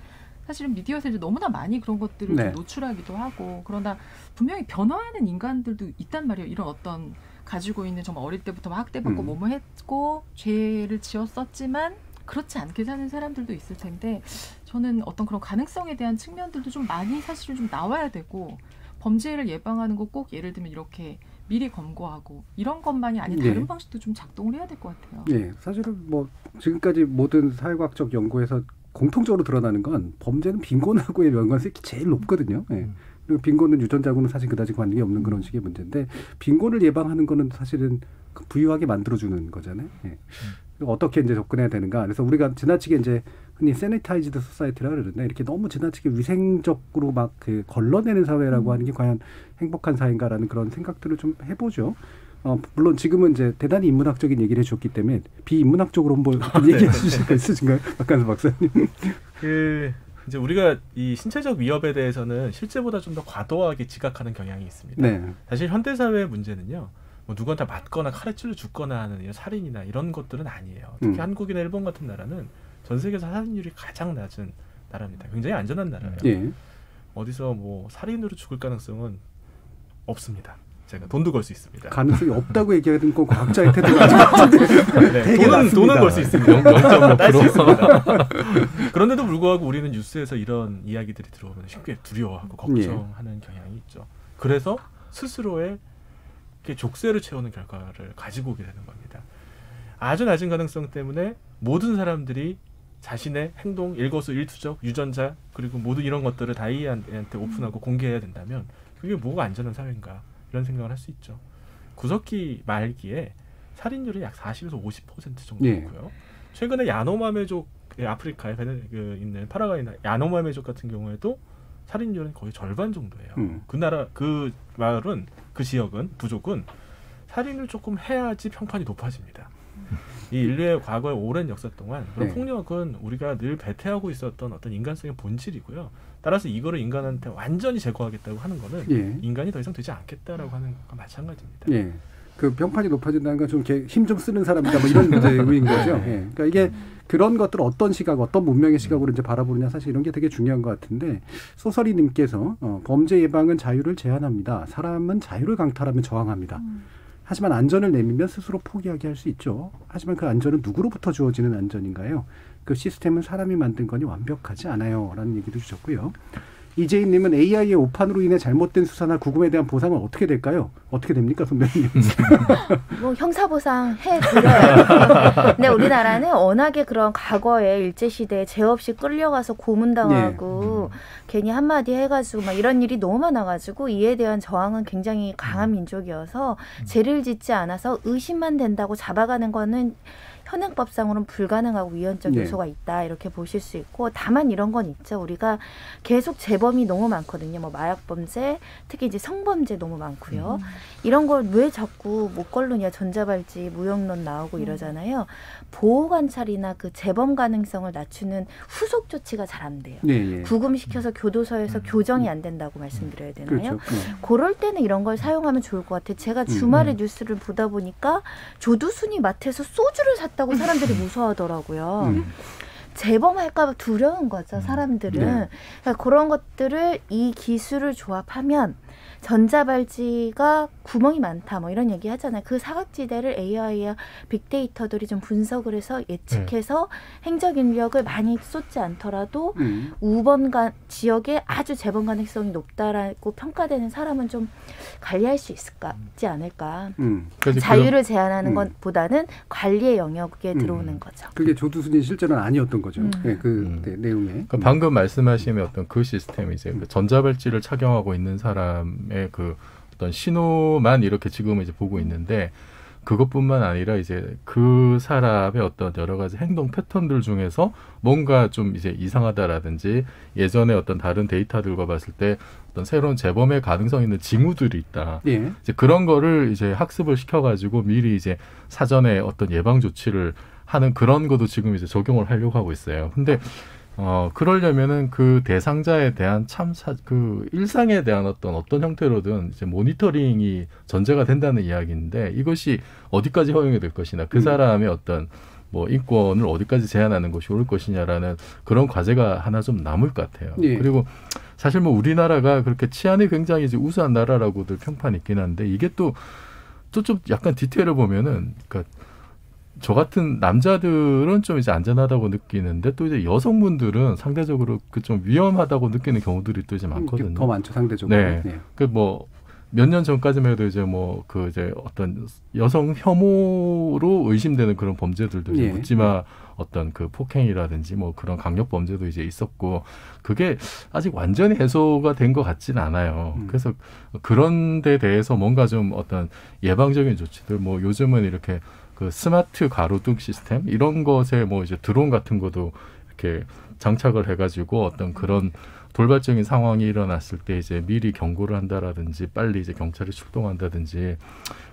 사실은 미디어에서 이제 너무나 많이 그런 것들을 좀 노출하기도 하고 그러나 분명히 변화하는 인간들도 있단 말이에요. 이런 어떤 가지고 있는 정말 어릴 때부터 학대받고 뭐뭐 했고 죄를 지었었지만 그렇지 않게 사는 사람들도 있을 텐데 저는 어떤 그런 가능성에 대한 측면들도 좀 많이 사실은 좀 나와야 되고 범죄를 예방하는 거 꼭 예를 들면 이렇게 미리 검거하고 이런 것만이 아닌 다른 방식도 좀 작동을 해야 될 것 같아요. 네, 사실은 뭐 지금까지 모든 사회과학적 연구에서 공통적으로 드러나는 건 범죄는 빈곤하고의 연관성이 제일 높거든요. 네. 그리고 빈곤은 유전자하고는 사실 그다지 관계 없는 그런 식의 문제인데 빈곤을 예방하는 거는 사실은 부유하게 만들어주는 거잖아요. 네. 어떻게 이제 접근해야 되는가. 그래서 우리가 지나치게 이제 흔히 세니타이즈드 소사이티라 그러는데 이렇게 너무 지나치게 위생적으로 막 그 걸러내는 사회라고 하는 게 과연 행복한 사회인가라는 그런 생각들을 좀 해보죠. 물론 지금은 이제 대단히 인문학적인 얘기를 해줬기 때문에 비인문학적으로 한번 얘기해 주실 거 있으신가요? 박한수 박사님. 이제 우리가 이 신체적 위협에 대해서는 실제보다 좀 더 과도하게 지각하는 경향이 있습니다. 네. 사실 현대 사회의 문제는요. 뭐 누구한테 맞거나 칼에 찔러 죽거나 하는 이런 살인이나 이런 것들은 아니에요. 특히 한국이나 일본 같은 나라는 전 세계에서 살인율이 가장 낮은 나라입니다. 굉장히 안전한 나라예요. 어디서 뭐 살인으로 죽을 가능성은 없습니다. 제가 돈도 걸 수 있습니다. 가능성이 없다고 얘기하는 건 과학자의 태도가 맞습니다. 돈은 걸 수 있습니다. 0.5%. 그런데도 불구하고 우리는 뉴스에서 이런 이야기들이 들어오면 쉽게 두려워하고 걱정하는 경향이 있죠. 그래서 스스로의 족쇄를 채우는 결과를 가지고 오게 되는 겁니다. 아주 낮은 가능성 때문에 모든 사람들이 자신의 행동, 일거수일투족, 유전자 그리고 모든 이런 것들을 다이한테 오픈하고 공개해야 된다면 그게 뭐가 안전한 사회인가 이런 생각을 할 수 있죠. 구석기 말기에 살인율이 약 40에서 50% 정도고요. 최근에 야노마메족 아프리카에 있는 파라과이나 야노마메족 같은 경우에도 살인율은 거의 절반 정도예요. 그 나라 그 마을은 그 지역은 부족은 살인을 조금 해야지 평판이 높아집니다. 이 인류의 과거의 오랜 역사 동안 그런 폭력은 우리가 늘 배태하고 있었던 어떤 인간성의 본질이고요. 따라서 이거를 인간한테 완전히 제거하겠다고 하는 거는 인간이 더 이상 되지 않겠다라고 하는 것과 마찬가지입니다. 그 평판이 높아진다는 건 좀 힘 좀 쓰는 사람이다 뭐 이런 의미인 거죠. 그러니까 이게 그런 것들을 어떤 시각, 어떤 문명의 시각으로 이제 바라보느냐 사실 이런 게 되게 중요한 것 같은데 소설이님께서 범죄 예방은 자유를 제한합니다. 사람은 자유를 강탈하면 저항합니다. 하지만 안전을 내밀면 스스로 포기하게 할 수 있죠. 하지만 그 안전은 누구로부터 주어지는 안전인가요? 그 시스템은 사람이 만든 거니 완벽하지 않아요. 라는 얘기도 주셨고요. 이재인님은 AI의 오판으로 인해 잘못된 수사나 구금에 대한 보상은 어떻게 될까요? 어떻게 됩니까, 선배님? 뭐 형사보상 해드려요. 근데 우리나라는 워낙에 그런 과거에 일제시대에 죄 없이 끌려가서 고문당하고 괜히 한마디 해가지고 막 이런 일이 너무 많아가지고 이에 대한 저항은 굉장히 강한 민족이어서 죄를 짓지 않아서 의심만 된다고 잡아가는 거는 현행법상으로는 불가능하고 위헌적 요소가 있다 이렇게 보실 수 있고 다만 이런 건 있죠. 우리가 계속 재범이 너무 많거든요. 뭐 마약범죄, 특히 이제 성범죄 너무 많고요. 이런 걸 왜 자꾸 못 걸르냐 전자발찌, 무역론 나오고 이러잖아요. 보호관찰이나 그 재범 가능성을 낮추는 후속 조치가 잘 안 돼요. 구금시켜서 교도소에서 교정이 안 된다고 말씀드려야 되나요? 그럴 때는 이런 걸 사용하면 좋을 것 같아요. 제가 주말에 뉴스를 보다 보니까 조두순이 마트에서 소주를 샀다고 사람들이 무서워하더라고요. 재범할까 봐 두려운 거죠, 사람들은. 그러니까 그런 것들을 이 기술을 조합하면 전자발찌가 구멍이 많다 뭐 이런 얘기 하잖아요. 그 사각지대를 AI와 빅데이터들이 좀 분석을 해서 예측해서 행정 인력을 많이 쏟지 않더라도 우범 지역에 아주 재범 가능성이 높다라고 평가되는 사람은 좀 관리할 수 있지 않을까. 자유를 제한하는 것보다는 관리의 영역에 들어오는 거죠. 그게 조두순이 실제로는 아니었던 거죠. 내용에. 그러니까 방금 말씀하신 어떤 그 시스템이 이제 그 전자발찌를 착용하고 있는 사람의 그 어떤 신호만 이렇게 지금 이제 보고 있는데 그것뿐만 아니라 이제 그 사람의 어떤 여러 가지 행동 패턴들 중에서 뭔가 좀 이제 이상하다라든지 예전에 어떤 다른 데이터들과 봤을 때 어떤 새로운 재범의 가능성 있는 징후들이 있다. 이제 그런 거를 이제 학습을 시켜가지고 미리 이제 사전에 어떤 예방 조치를 하는 그런 것도 지금 이제 적용을 하려고 하고 있어요. 근데 그러려면은 그 대상자에 대한 그 일상에 대한 어떤 형태로든 이제 모니터링이 전제가 된다는 이야기인데 이것이 어디까지 허용이 될 것이나 그 사람의 어떤 뭐 인권을 어디까지 제한하는 것이 옳을 것이냐라는 그런 과제가 하나 좀 남을 것 같아요. 예. 그리고 사실 뭐 우리나라가 그렇게 치안이 굉장히 이제 우수한 나라라고들 평판이 있긴 한데 이게 또 좀 약간 디테일을 보면은 그러니까 저 같은 남자들은 좀 이제 안전하다고 느끼는데 또 이제 여성분들은 상대적으로 그 좀 위험하다고 느끼는 경우들이 또 이제 많거든요. 더 많죠, 상대적으로. 네. 그 뭐 몇 년 전까지만 해도 이제 뭐 그 이제 어떤 여성 혐오로 의심되는 그런 범죄들도 이제 묻지마 어떤 그 폭행이라든지 뭐 그런 강력 범죄도 이제 있었고 그게 아직 완전히 해소가 된 것 같지는 않아요. 그래서 그런 데 대해서 뭔가 좀 어떤 예방적인 조치들 뭐 요즘은 이렇게 그 스마트 가로등 시스템 이런 것에 뭐 이제 드론 같은 것도 이렇게 장착을 해가지고 어떤 그런 돌발적인 상황이 일어났을 때 이제 미리 경고를 한다라든지 빨리 이제 경찰이 출동한다든지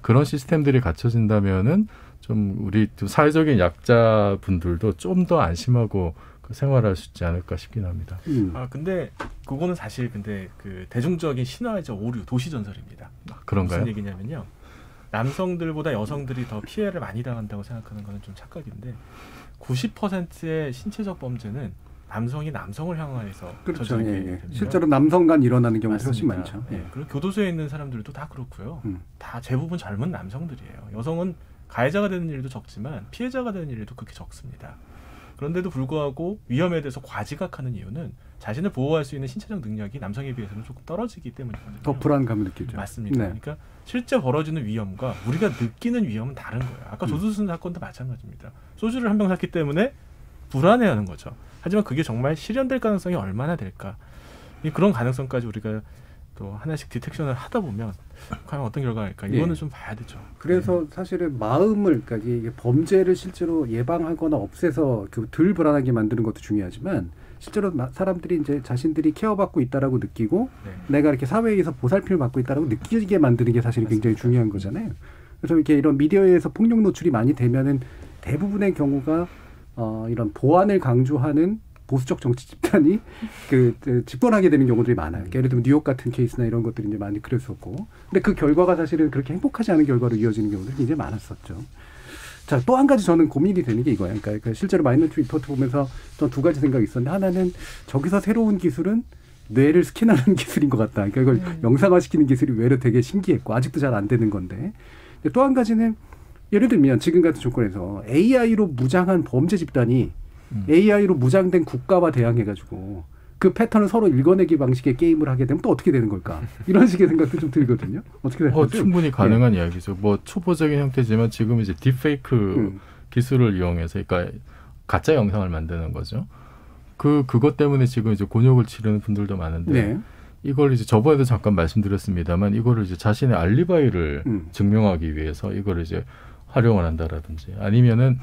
그런 시스템들이 갖춰진다면은 좀 우리 사회적인 약자분들도 좀 더 안심하고 생활할 수 있지 않을까 싶긴 합니다. 근데 그거는 사실 근데 그 대중적인 신화적 오류, 도시 전설입니다. 그런가요? 무슨 얘기냐면요. 남성들보다 여성들이 더 피해를 많이 당한다고 생각하는 것은 좀 착각인데 90%의 신체적 범죄는 남성이 남성을 향해서 그렇죠. 실제로 남성 간 일어나는 경우가 훨씬 많죠. 그리고 교도소에 있는 사람들도 다 그렇고요. 다 대부분 젊은 남성들이에요. 여성은 가해자가 되는 일도 적지만 피해자가 되는 일도 그렇게 적습니다. 그런데도 불구하고 위험에 대해서 과지각하는 이유는 자신을 보호할 수 있는 신체적 능력이 남성에 비해서는 조금 떨어지기 때문이거든요. 더 불안감을 느끼죠. 맞습니다. 그러니까 실제 벌어지는 위험과 우리가 느끼는 위험은 다른 거예요. 아까 조두순 사건도 마찬가지입니다. 소주를 한 병 샀기 때문에 불안해하는 거죠. 하지만 그게 정말 실현될 가능성이 얼마나 될까? 그런 가능성까지 우리가 또 하나씩 디텍션을 하다 보면 과연 어떤 결과가 날까? 이거는 좀 봐야 되죠. 그래서 사실은 마음을 그러니까 이게 범죄를 실제로 예방하거나 없애서 덜 불안하게 만드는 것도 중요하지만 실제로 사람들이 이제 자신들이 케어받고 있다라고 느끼고 내가 이렇게 사회에서 보살핌을 받고 있다라고 느끼게 만드는 게 사실 굉장히 중요한 거잖아요. 그래서 이렇게 이런 미디어에서 폭력 노출이 많이 되면은 대부분의 경우가 이런 보안을 강조하는 보수적 정치 집단이 집권하게 되는 경우들이 많아요. 예를 들면 뉴욕 같은 케이스나 이런 것들이 이제 많이 그랬었고, 근데 그 결과가 사실은 그렇게 행복하지 않은 결과로 이어지는 경우들이 굉장히 많았었죠. 자, 또 한 가지 저는 고민이 되는 게 이거예요. 그러니까 실제로 마이너리티 리포트 보면서 전 두 가지 생각이 있었는데 하나는 저기서 새로운 기술은 뇌를 스캔하는 기술인 것 같다. 그러니까 이걸 영상화시키는 기술이 외로 되게 신기했고 아직도 잘 안 되는 건데. 또 한 가지는 예를 들면 지금 같은 조건에서 AI로 무장한 범죄 집단이 AI로 무장된 국가와 대항해가지고 그 패턴을 서로 읽어내기 방식의 게임을 하게 되면 또 어떻게 되는 걸까? 이런 식의 생각도 좀 들거든요. 어떻게 생각하세요? 충분히 가능한 이야기죠. 뭐 초보적인 형태지만 지금 이제 딥페이크 기술을 이용해서 그러니까 가짜 영상을 만드는 거죠. 그것 때문에 지금 이제 곤욕을 치르는 분들도 많은데 이걸 이제 저번에도 잠깐 말씀드렸습니다만 이거를 이제 자신의 알리바이를 증명하기 위해서 이걸 이제 활용을 한다라든지 아니면은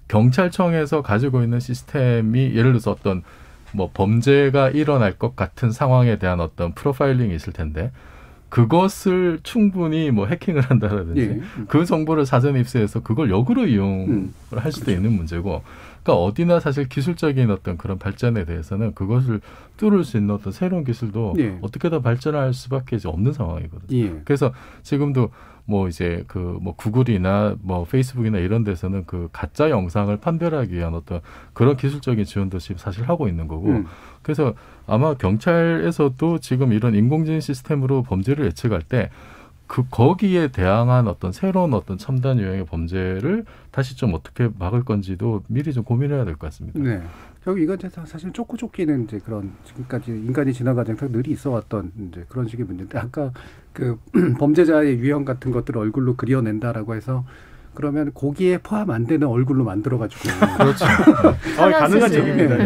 경찰청에서 가지고 있는 시스템이 예를 들어서 어떤 뭐 범죄가 일어날 것 같은 상황에 대한 어떤 프로파일링이 있을 텐데 그것을 충분히 뭐 해킹을 한다라든지 그 정보를 사전에 입수해서 그걸 역으로 이용을 할 수도 있는 문제고 그러니까 어디나 사실 기술적인 어떤 그런 발전에 대해서는 그것을 뚫을 수 있는 어떤 새로운 기술도 어떻게 더 발전할 수밖에 이제 없는 상황이거든요. 그래서 지금도 뭐 이제 뭐 구글이나 뭐 페이스북이나 이런 데서는 그 가짜 영상을 판별하기 위한 어떤 그런 기술적인 지원도 지금 사실 하고 있는 거고 그래서 아마 경찰에서도 지금 이런 인공지능 시스템으로 범죄를 예측할 때 거기에 대항한 어떤 새로운 어떤 첨단 유형의 범죄를 다시 좀 어떻게 막을 건지도 미리 좀 고민해야 될 것 같습니다. 네. 결국 이건 사실 쫓기는 이제 그런 지금까지 인간이 지난 과정에서 늘 있어왔던 이제 그런 식의 문제인데 아까 그 범죄자의 유형 같은 것들을 얼굴로 그려낸다라고 해서 그러면 거기에 포함 안 되는 얼굴로 만들어가지고 그렇죠. 가능한 얘기입니다.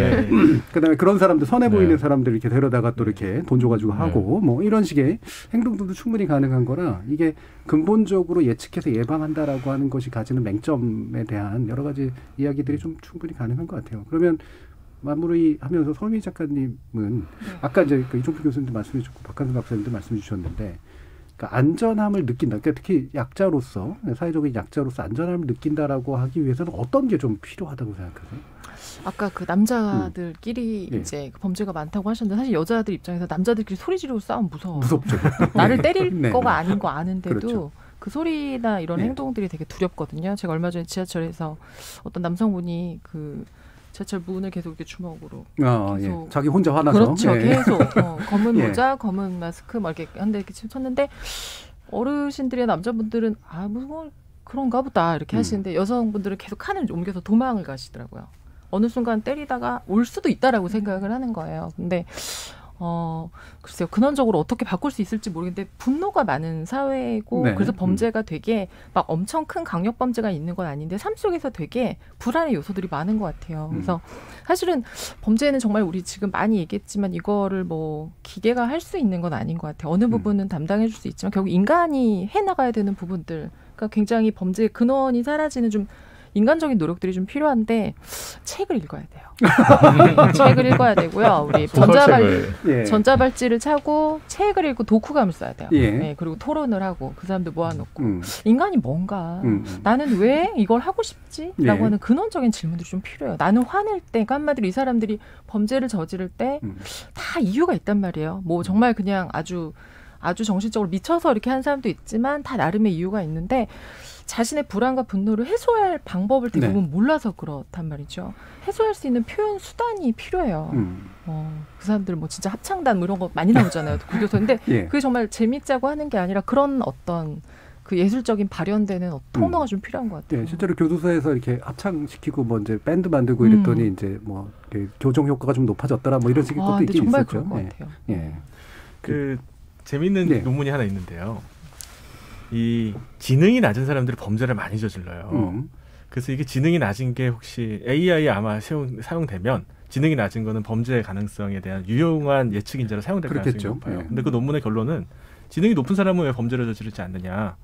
그다음에 그런 사람들 선해 보이는 사람들 이렇게 데려다가 또 이렇게 돈 줘가지고 하고 뭐 이런 식의 행동들도 충분히 가능한 거라 이게 근본적으로 예측해서 예방한다라고 하는 것이 가지는 맹점에 대한 여러 가지 이야기들이 좀 충분히 가능한 것 같아요. 그러면 마무리하면서 서미 작가님은 아까 이제 이종필 교수님도 말씀해 주셨고 박한선 박사님도 말씀해 주셨는데. 그러니까 안전함을 느낀다. 그러니까 특히 약자로서 사회적인 약자로서 안전함을 느낀다라고 하기 위해서는 어떤 게 좀 필요하다고 생각하세요? 아까 그 남자들끼리 이제 범죄가 많다고 하셨는데 사실 여자들 입장에서 남자들끼리 소리 지르고 싸우면 무서워요. 무섭죠. 나를 때릴 거가 아닌 거 아는데도 그렇죠. 그 소리나 이런 행동들이 되게 두렵거든요. 제가 얼마 전에 지하철에서 어떤 남성분이 그 지하철 문을 계속 이렇게 주먹으로 계속 자기 혼자 화나서 그렇죠. 계속 검은 모자, 검은 마스크 막 이렇게 한 대 이렇게 쳤는데 어르신들이나 남자분들은 무슨 그런가 보다 이렇게 하시는데 여성분들은 계속 칸을 옮겨서 도망을 가시더라고요. 어느 순간 때리다가 올 수도 있다라고 생각을 하는 거예요. 근데 글쎄요. 근원적으로 어떻게 바꿀 수 있을지 모르겠는데 분노가 많은 사회고 그래서 범죄가 되게 막 엄청 큰 강력 범죄가 있는 건 아닌데 삶 속에서 되게 불안의 요소들이 많은 것 같아요. 그래서 사실은 범죄는 정말 우리 지금 많이 얘기했지만 이거를 뭐 기계가 할 수 있는 건 아닌 것 같아요. 어느 부분은 담당해 줄 수 있지만 결국 인간이 해나가야 되는 부분들 그러니까 굉장히 범죄의 근원이 사라지는 좀 인간적인 노력들이 좀 필요한데 책을 읽어야 돼요. 책을 읽어야 되고요. 우리 전자발찌를 차고 책을 읽고 독후감을 써야 돼요. 네, 그리고 토론을 하고 그 사람들 모아놓고 인간이 뭔가 나는 왜 이걸 하고 싶지? 라고 하는 근원적인 질문들이 좀 필요해요. 나는 화낼 때 그러니까 한마디로 이 사람들이 범죄를 저지를 때 다 이유가 있단 말이에요. 뭐 정말 그냥 아주 정신적으로 미쳐서 이렇게 한 사람도 있지만 다 나름의 이유가 있는데 자신의 불안과 분노를 해소할 방법을 대부분 몰라서 그렇단 말이죠. 해소할 수 있는 표현 수단이 필요해요. 그 사람들 뭐 진짜 합창단 뭐 이런 거 많이 나오잖아요. 교도소인데 그게 정말 재밌자고 하는 게 아니라 그런 어떤 그 예술적인 발현되는 통로가 좀 필요한 것 같아요. 네, 실제로 교도소에서 이렇게 합창시키고 뭐 이제 밴드 만들고 이랬더니 이제 뭐 교정 효과가 좀 높아졌더라 뭐 이런 식의 것도 있긴 정말 있었죠. 그런 것 같아요. 그 재밌는 논문이 하나 있는데요. 이 지능이 낮은 사람들이 범죄를 많이 저질러요. 그래서 이게 지능이 낮은 게 혹시 AI 아마 사용되면 지능이 낮은 거는 범죄의 가능성에 대한 유용한 예측 인자로 사용될 가능성이 높아요. 근데 그 논문의 결론은 지능이 높은 사람은 왜 범죄를 저지르지 않느냐.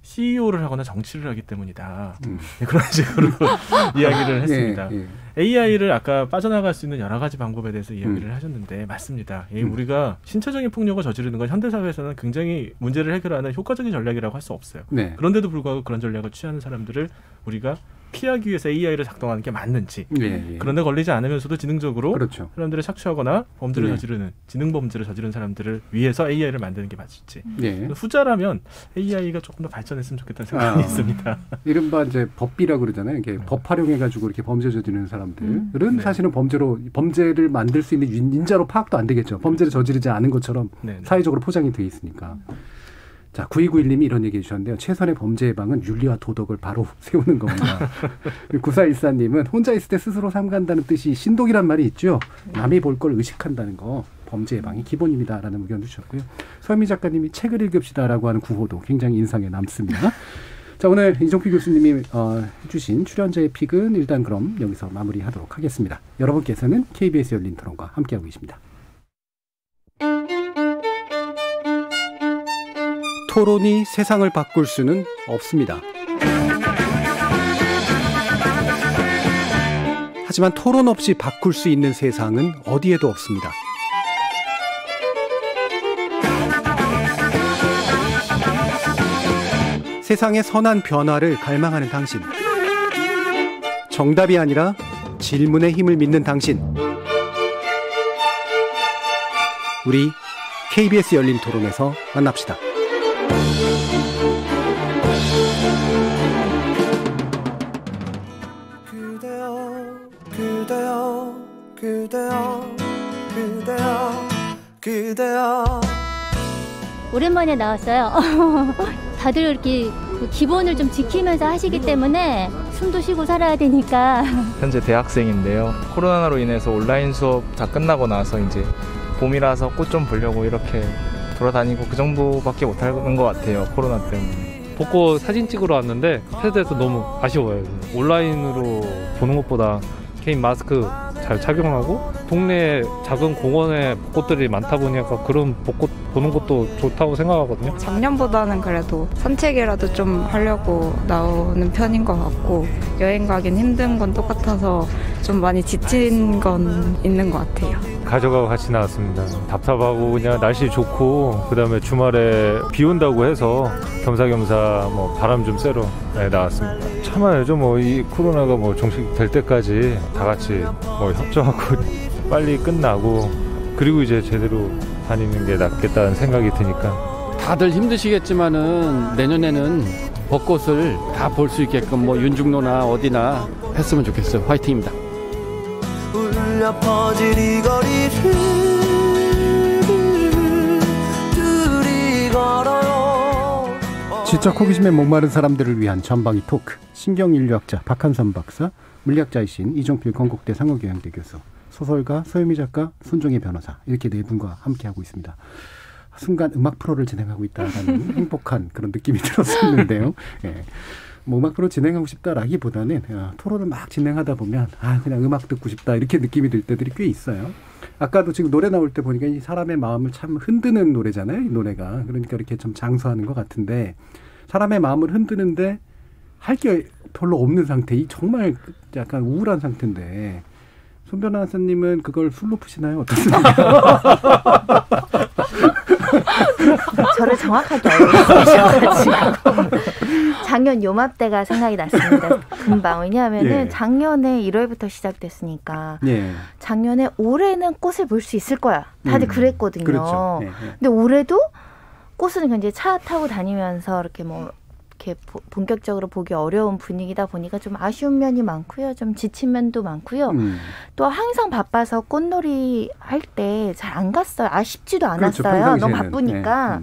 CEO를 하거나 정치를 하기 때문이다. 그런 식으로 이야기를 했습니다. AI를 아까 빠져나갈 수 있는 여러 가지 방법에 대해서 이야기를 하셨는데 맞습니다. 우리가 신체적인 폭력을 저지르는 건 현대사회에서는 굉장히 문제를 해결하는 효과적인 전략이라고 할 수 없어요. 그런데도 불구하고 그런 전략을 취하는 사람들을 우리가 피하기 위해서 AI를 작동하는 게 맞는지 그런데 걸리지 않으면서도 지능적으로 사람들을 착취하거나 범죄를 저지르는 지능 범죄를 저지르는 사람들을 위해서 AI를 만드는 게 맞을지 후자라면 AI가 조금 더 발전했으면 좋겠다는 생각이 있습니다. 이른바 이제 법비라고 그러잖아요. 이렇게 법 활용해가지고 이렇게 범죄 저지르는 사람들은 사실은 범죄를 만들 수 있는 인자로 파악도 안 되겠죠. 범죄를 저지르지 않은 것처럼 사회적으로 포장이 돼 있으니까. 자, 9291님이 이런 얘기 해주셨는데요. 최선의 범죄 예방은 윤리와 도덕을 바로 세우는 겁니다. 9414님은 혼자 있을 때 스스로 삼간다는 뜻이 신독이란 말이 있죠. 남이 볼 걸 의식한다는 거 범죄 예방이 기본입니다라는 의견도 주셨고요. 서현미 작가님이 책을 읽읍시다라고 하는 구호도 굉장히 인상에 남습니다. 자, 오늘 이종필 교수님이 해주신 출연자의 픽은 일단 그럼 여기서 마무리하도록 하겠습니다. 여러분께서는 KBS 열린 토론과 함께하고 계십니다. 토론이 세상을 바꿀 수는 없습니다. 하지만 토론 없이 바꿀 수 있는 세상은 어디에도 없습니다. 세상의 선한 변화를 갈망하는 당신. 정답이 아니라 질문의 힘을 믿는 당신. 우리 KBS 열린 토론에서 만납시다. 그대여 오랜만에 나왔어요. 다들 이렇게 기본을 좀 지키면서 하시기 때문에 숨도 쉬고 살아야 되니까. 현재 대학생인데요. 코로나로 인해서 온라인 수업 다 끝나고 나서 이제 봄이라서 꽃 좀 보려고 이렇게 돌아다니고 그 정도밖에 못하는 것 같아요. 코로나 때문에. 벚꽃 사진 찍으러 왔는데 폐쇄돼서 너무 아쉬워요. 온라인으로 보는 것보다 개인 마스크 잘 착용하고 동네 작은 공원에 벚꽃들이 많다 보니까 그런 벚꽃 보는 것도 좋다고 생각하거든요. 작년보다는 그래도 산책이라도 좀 하려고 나오는 편인 것 같고 여행 가긴 힘든 건 똑같아서 좀 많이 지친 건 있는 것 같아요. 가족하고 같이 나왔습니다. 답답하고 그냥 날씨 좋고 그다음에 주말에 비 온다고 해서 겸사겸사 뭐 바람 좀 쐬러 나왔습니다. 참아야죠. 뭐 이 코로나가 뭐 종식될 때까지 다 같이 뭐 협조하고 빨리 끝나고 그리고 이제 제대로 다니는 게 낫겠다는 생각이 드니까 다들 힘드시겠지만은 내년에는 벚꽃을 다 볼 수 있게끔 뭐 윤중로나 어디나 했으면 좋겠어요. 화이팅입니다. 울려 퍼질 이 거리를 둘이 걸어요. 지적 호기심에 목마른 사람들을 위한 전방위 토크. 신경인류학자 박한선 박사, 물리학자이신 이종필 건국대 상호교양대 교수, 소설가 서유미 작가, 손종혜 변호사, 이렇게 네 분과 함께하고 있습니다. 순간 음악 프로를 진행하고 있다라는 행복한 그런 느낌이 들었었는데요. 예. 뭐 음악 프로 진행하고 싶다라기보다는 토론을 막 진행하다 보면 그냥 음악 듣고 싶다 이렇게 느낌이 들 때들이 꽤 있어요. 아까도 지금 노래 나올 때 보니까 이 사람의 마음을 참 흔드는 노래잖아요. 이 노래가. 그러니까 이렇게 좀 장수하는 것 같은데 사람의 마음을 흔드는데 할 게 별로 없는 상태. 이 정말 약간 우울한 상태인데 손 변호사님은 그걸 술로 푸시나요? 어떻습니까? 저를 정확하게 알고 계셔가지고 작년 요맘때가 생각이 났습니다. 금방. 왜냐하면은 작년에 1월부터 시작됐으니까 작년에 올해는 꽃을 볼 수 있을 거야. 다들 그랬거든요. 그렇죠. 근데 올해도 꽃은 굉장히 차 타고 다니면서 이렇게 이렇게 본격적으로 보기 어려운 분위기다 보니까 좀 아쉬운 면이 많고요. 좀 지친 면도 많고요. 또 항상 바빠서 꽃놀이 할 때 잘 안 갔어요. 아쉽지도 않았어요. 그렇죠, 너무 바쁘니까.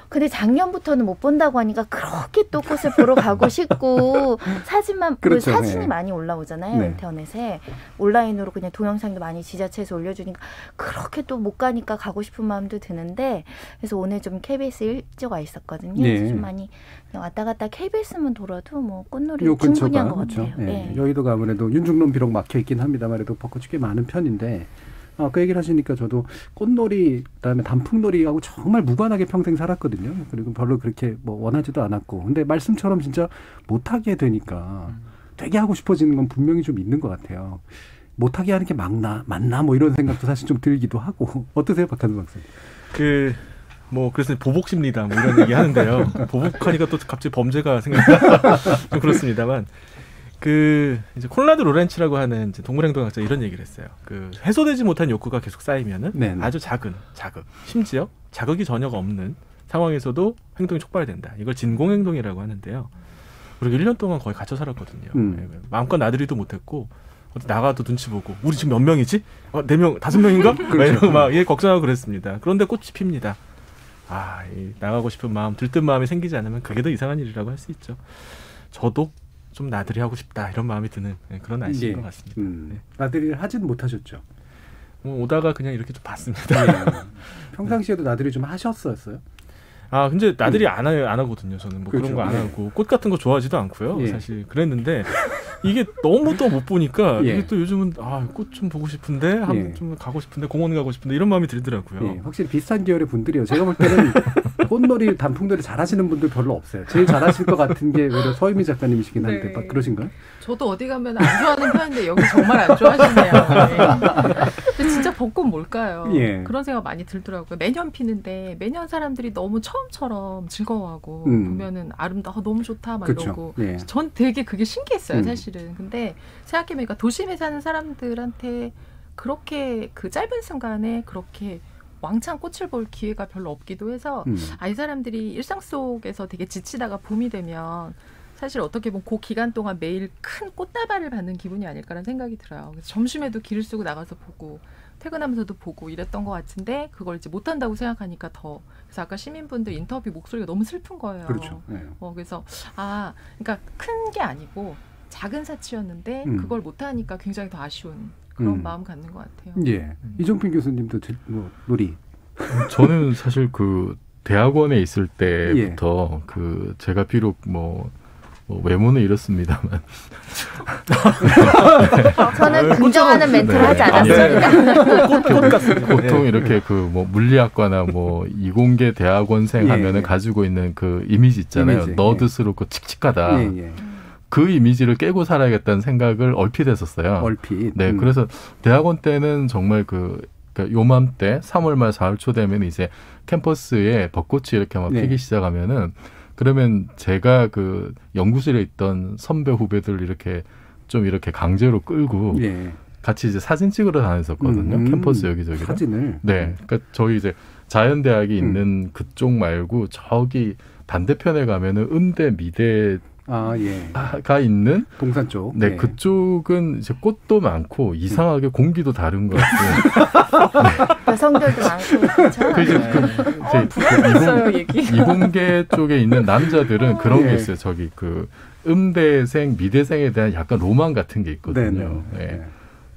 근데 작년부터는 못 본다고 하니까 그렇게 또 꽃을 보러 가고 싶고 사진만 그렇죠, 사진이 많이 올라오잖아요. 인터넷에 온라인으로 그냥 동영상도 많이 지자체에서 올려주니까 그렇게 또 못 가니까 가고 싶은 마음도 드는데 그래서 오늘 좀 KBS 일찍 와 있었거든요. 그래서 좀 많이 그냥 왔다 갔다 KBS만 돌아도 뭐 꽃놀이 충분히 한 것 같아요. 여의도가 아무래도 윤중로는 비록 막혀 있긴 합니다만 그래도 벚꽃이 꽤 많은 편인데 그 얘기를 하시니까 저도 꽃놀이 그다음에 단풍놀이하고 정말 무관하게 평생 살았거든요. 그리고 별로 그렇게 뭐 원하지도 않았고 근데 말씀처럼 진짜 못하게 되니까 되게 하고 싶어지는 건 분명히 좀 있는 것 같아요. 못하게 하는 게 맞나 뭐 이런 생각도 사실 좀 들기도 하고. 어떠세요, 박한선 박사님? 그래서 보복심리다 뭐 이런 얘기 하는데요. 보복하니까 또 갑자기 범죄가 생각나 좀 그렇습니다만. 이제 콘라드 로렌츠라고 하는 이제 동물행동학자 이런 얘기를 했어요. 해소되지 못한 욕구가 계속 쌓이면은 아주 작은 자극, 심지어 자극이 전혀 없는 상황에서도 행동이 촉발된다. 이걸 진공행동이라고 하는데요. 우리가 1년 동안 거의 갇혀 살았거든요. 마음껏 나들이도 못했고 어디 나가도 눈치 보고 우리 지금 몇 명이지? 4명, 5명인가? 그렇죠. 막 걱정하고 그랬습니다. 그런데 꽃이 핍니다. 나가고 싶은 마음, 들뜬 마음이 생기지 않으면 그게 더 이상한 일이라고 할 수 있죠. 저도 좀 나들이 하고 싶다 이런 마음이 드는 그런 날씨인 것 같습니다. 나들이를 하지는 못하셨죠? 오다가 그냥 이렇게 좀 봤습니다. 평상시에도 나들이 좀 하셨었어요? 근데 나들이 안 하거든요. 저는 그렇죠. 그런 거 안 하고 꽃 같은 거 좋아하지도 않고요. 사실 그랬는데 이게 너무 또 못 보니까 이게 또 요즘은 꽃 좀 보고 싶은데 좀 가고 싶은데 공원 가고 싶은데 이런 마음이 들더라고요. 확실히 비슷한 계열의 분들이요. 제가 볼 때는 꽃놀이, 단풍놀이 잘하시는 분들 별로 없어요. 제일 잘하실 것 같은 게 오히려 서유미 작가님이시긴 한데 그러신가요? 저도 어디 가면 안 좋아하는 편인데 여기 정말 안 좋아하시네요. 근데 진짜 벚꽃 뭘까요? 그런 생각 많이 들더라고요. 매년 피는데 매년 사람들이 너무 처음처럼 즐거워하고 보면은 아름다워 너무 좋다 막 이러고 전 되게 그게 신기했어요 사실은. 근데 생각해보니까 도심에 사는 사람들한테 그렇게 그 짧은 순간에 그렇게 왕창 꽃을 볼 기회가 별로 없기도 해서 이 사람들이 일상 속에서 되게 지치다가 봄이 되면 사실 어떻게 보면 그 기간 동안 매일 큰 꽃다발을 받는 기분이 아닐까라는 생각이 들어요. 그래서 점심에도 길을 쓰고 나가서 보고 퇴근하면서도 보고 이랬던 것 같은데 그걸 이제 못한다고 생각하니까 더. 그래서 아까 시민분들 인터뷰 목소리가 너무 슬픈 거예요. 그렇죠. 그래서 그러니까 큰 게 아니고 작은 사치였는데 그걸 못하니까 굉장히 더 아쉬운 그런 마음 갖는 것 같아요. 이종필 교수님도 놀이. 저는 사실 대학원에 있을 때부터 제가 비록 외모는 이렇습니다만 저는 긍정하는 멘트를 하지 않았습니다. 보통 이렇게 물리학과나 이공계 대학원생 하면은 가지고 있는 그 이미지 있잖아요. 너드스럽고 칙칙하다. 그 이미지를 깨고 살아야겠다는 생각을 얼핏 했었어요. 그래서 대학원 때는 정말 요맘때 3월 말 4월 초 되면 이제 캠퍼스에 벚꽃이 이렇게 막 피기 시작하면은 그러면 제가 연구실에 있던 선배 후배들 이렇게 강제로 끌고 같이 이제 사진 찍으러 다녔었거든요. 캠퍼스 여기저기. 사진을. 네. 그러니까 저희 이제 자연대학이 있는 그쪽 말고 저기 반대편에 가면은 음대, 미대가 있는 동산 쪽. 네, 그쪽은 이제 꽃도 많고 이상하게 공기도 다른 것 같고. 네. 여성들도 많고 그렇죠. 그 이제 이공계 쪽에 있는 남자들은 그런 게 있어요. 저기 그 음대생, 미대생에 대한 약간 로망 같은 게 있거든요. 네.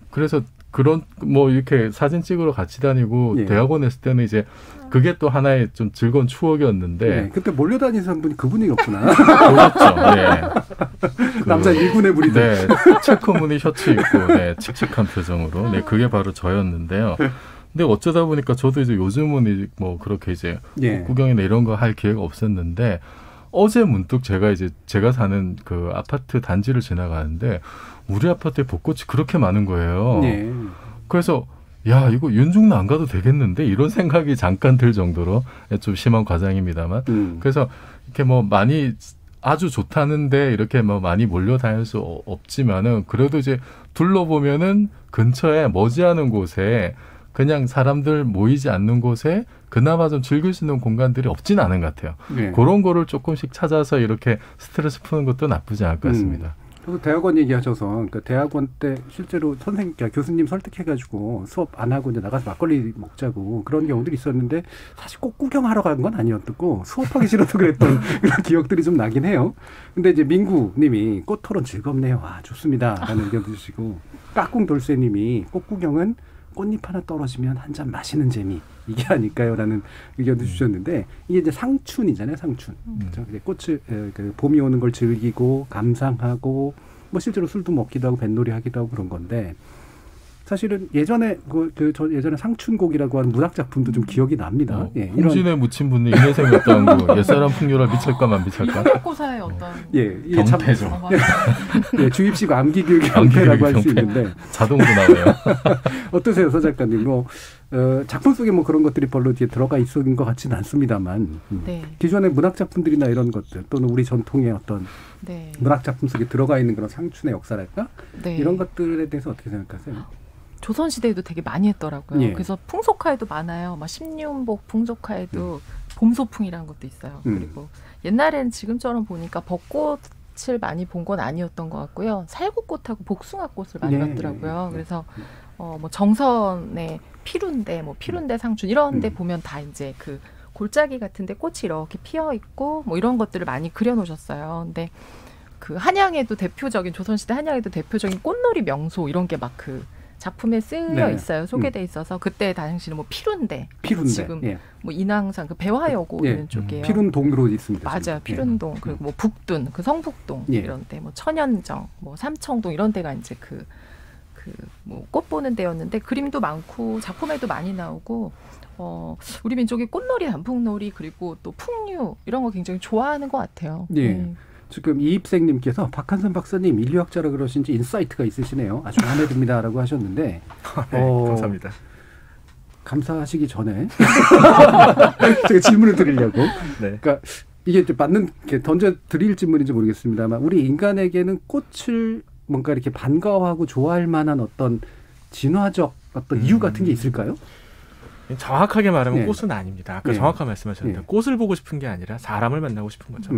그래서 그런 뭐 이렇게 사진 찍으러 같이 다니고 대학원 했을 때는 이제 그게 또 하나의 좀 즐거운 추억이었는데 그때 몰려다니는 분이 그분이었구나. 그렇죠. 네. 남자 일군의 무리들. 네. 체크 무늬 셔츠 입고 칙칙한 표정으로. 네, 그게 바로 저였는데요. 근데 어쩌다 보니까 저도 이제 요즘은 뭐 그렇게 이제 구경이나 이런 거 할 기회가 없었는데 어제 문득 제가 사는 그 아파트 단지를 지나가는데 우리 아파트에 벚꽃이 그렇게 많은 거예요. 그래서 야, 이거 윤중로 안 가도 되겠는데 이런 생각이 잠깐 들 정도로 좀 심한 과장입니다만. 그래서 이렇게 뭐 많이 아주 좋다는데 이렇게 뭐 많이 몰려다닐 수 없지만은 그래도 이제 둘러보면은 근처에 머지않은 곳에 그냥 사람들 모이지 않는 곳에 그나마 좀 즐길 수 있는 공간들이 없진 않은 것 같아요. 그런 거를 조금씩 찾아서 이렇게 스트레스 푸는 것도 나쁘지 않을 것 같습니다. 저도 대학원 얘기하셔서, 그러니까 대학원 때 실제로 교수님 설득해가지고 수업 안 하고 이제 나가서 막걸리 먹자고 그런 경우들이 있었는데 사실 꼭 구경하러 간 건 아니었고 수업하기 싫어서 그랬던 그런 기억들이 좀 나긴 해요. 근데 이제 민구님이 꽃 토론 즐겁네요. 아, 좋습니다. 라는 의견 주시고, 까꿍 돌쇠님이 꽃 구경은 꽃잎 하나 떨어지면 한 잔 마시는 재미, 이게 아닐까요? 라는 의견도 주셨는데, 이게 이제 상춘이잖아요, 상춘. 그렇죠? 꽃을, 봄이 오는 걸 즐기고, 감상하고, 뭐 실제로 술도 먹기도 하고, 뱃놀이 하기도 하고 그런 건데, 사실은 예전에, 저 예전에 상춘곡이라고 하는 문학작품도 좀 기억이 납니다. 홍진에 묻힌 분이 인내생이었던 그 옛사람 풍류라 미칠까 만 미칠까? 이화고사의 어떤 병폐죠. 주입식 암기교육의 병폐라고 할 수 있는데. 자동으로 나와요. 어떠세요, 서 작가님? 작품 속에 뭐 그런 것들이 별로 뒤에 들어가 있었던 것 같지는 않습니다만, 기존의 문학작품들이나 이런 것들, 또는 우리 전통의 어떤 문학작품 속에 들어가 있는 그런 상춘의 역사랄까? 이런 것들에 대해서 어떻게 생각하세요? 조선시대에도 되게 많이 했더라고요. 그래서 풍속화에도 많아요. 막 십리운복 풍속화에도 봄소풍이라는 것도 있어요. 그리고 옛날에는 지금처럼 보니까 벚꽃을 많이 본 건 아니었던 것 같고요. 살구꽃하고 복숭아꽃을 많이 봤더라고요. 그래서 뭐 정선의 피룬대, 뭐 피룬대 상춘 이런 데 보면 다 이제 그 골짜기 같은데 꽃이 이렇게 피어 있고 뭐 이런 것들을 많이 그려놓으셨어요. 근데 그 한양에도 대표적인, 조선시대 한양에도 대표적인 꽃놀이 명소 이런 게 막 그 작품에 쓰여 있어요. 소개돼 있어서 그때 당시는 뭐 피룬대. 지금 뭐 인왕산 그 배화여고 있는 쪽이에요. 피룬동으로 있습니다. 맞아요. 피룬동. 그리고 뭐 북둔, 그 성북동 이런 데, 뭐 천연정, 뭐 삼청동 이런 데가 이제 그 뭐 꽃 보는 데였는데 그림도 많고 작품에도 많이 나오고 우리 민족이 꽃놀이, 단풍놀이 그리고 또 풍류 이런 거 굉장히 좋아하는 것 같아요. 지금 이입생님께서 박한선 박사님 인류학자라 그러신지 인사이트가 있으시네요. 아주 마음에 듭니다라고 하셨는데 감사합니다. 감사하시기 전에 제가 질문을 드리려고. 그러니까 이게 맞는 던져 드릴 질문인지 모르겠습니다만 우리 인간에게는 꽃을 뭔가 이렇게 반가워하고 좋아할 만한 어떤 진화적 어떤 이유 같은 게 있을까요? 정확하게 말하면 꽃은 아닙니다. 아까 정확한 말씀하셨는데 꽃을 보고 싶은 게 아니라 사람을 만나고 싶은 거죠.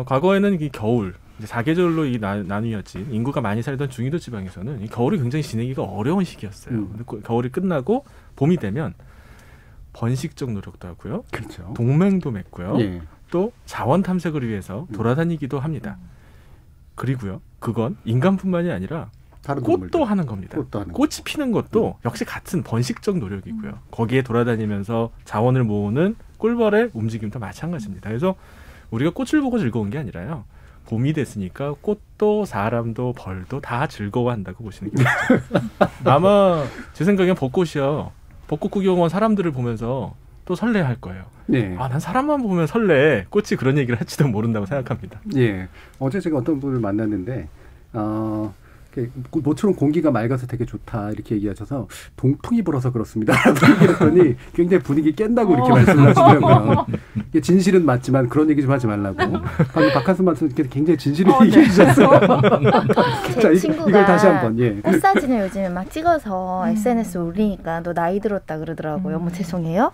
과거에는 이 겨울, 이제 4계절로 나뉘어진 인구가 많이 살던 중위도 지방에서는 이 겨울이 굉장히 지내기가 어려운 시기였어요. 근데 겨울이 끝나고 봄이 되면 번식적 노력도 하고요. 동맹도 맺고요. 또 자원 탐색을 위해서 돌아다니기도 합니다. 그리고요, 그건 인간뿐만이 아니라 꽃도 하는 겁니다. 꽃이 피는 것도 역시 같은 번식적 노력이고요. 거기에 돌아다니면서 자원을 모으는 꿀벌의 움직임도 마찬가지입니다. 그래서 우리가 꽃을 보고 즐거운 게 아니라요, 봄이 됐으니까 꽃도 사람도 벌도 다 즐거워한다고 보시는 게 맞죠. 아마 제 생각엔 벚꽃이요, 벚꽃 구경원 사람들을 보면서 또 설레할 거예요. 난 사람만 보면 설레. 꽃이 그런 얘기를 할지도 모른다고 생각합니다. 어제 제가 어떤 분을 만났는데 모처럼 공기가 맑아서 되게 좋다 이렇게 얘기하셔서 동풍이 불어서 그렇습니다 라고 얘기를 했더니 굉장히 분위기 깬다고 이렇게 말씀을 하시더라고요. 이게 진실은 맞지만 그런 얘기 좀 하지 말라고. 방금 박한선 말씀께서 굉장히 진실을 얘기해 주셨어요. 제 친구가 이걸 다시 한번. 꽃 사진을 요즘에 막 찍어서 SNS 올리니까 너 나이 들었다 그러더라고요. 뭐 죄송해요.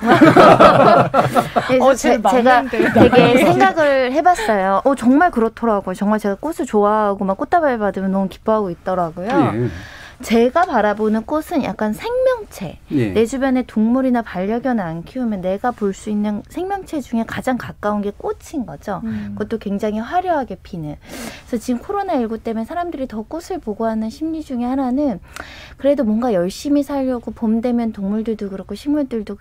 그래서 제가 되게 생각을 해봤어요. 정말 그렇더라고요. 정말 제가 꽃을 좋아하고 막 꽃다발 받으면 너무 기뻐하고 있더라고요. 제가 바라보는 꽃은 약간 생명체. 내 주변에 동물이나 반려견을 안 키우면 내가 볼 수 있는 생명체 중에 가장 가까운 게 꽃인 거죠. 그것도 굉장히 화려하게 피는. 그래서 지금 코로나19 때문에 사람들이 더 꽃을 보고하는 심리 중에 하나는 그래도 뭔가 열심히 살려고 봄 되면 동물들도 그렇고 식물들도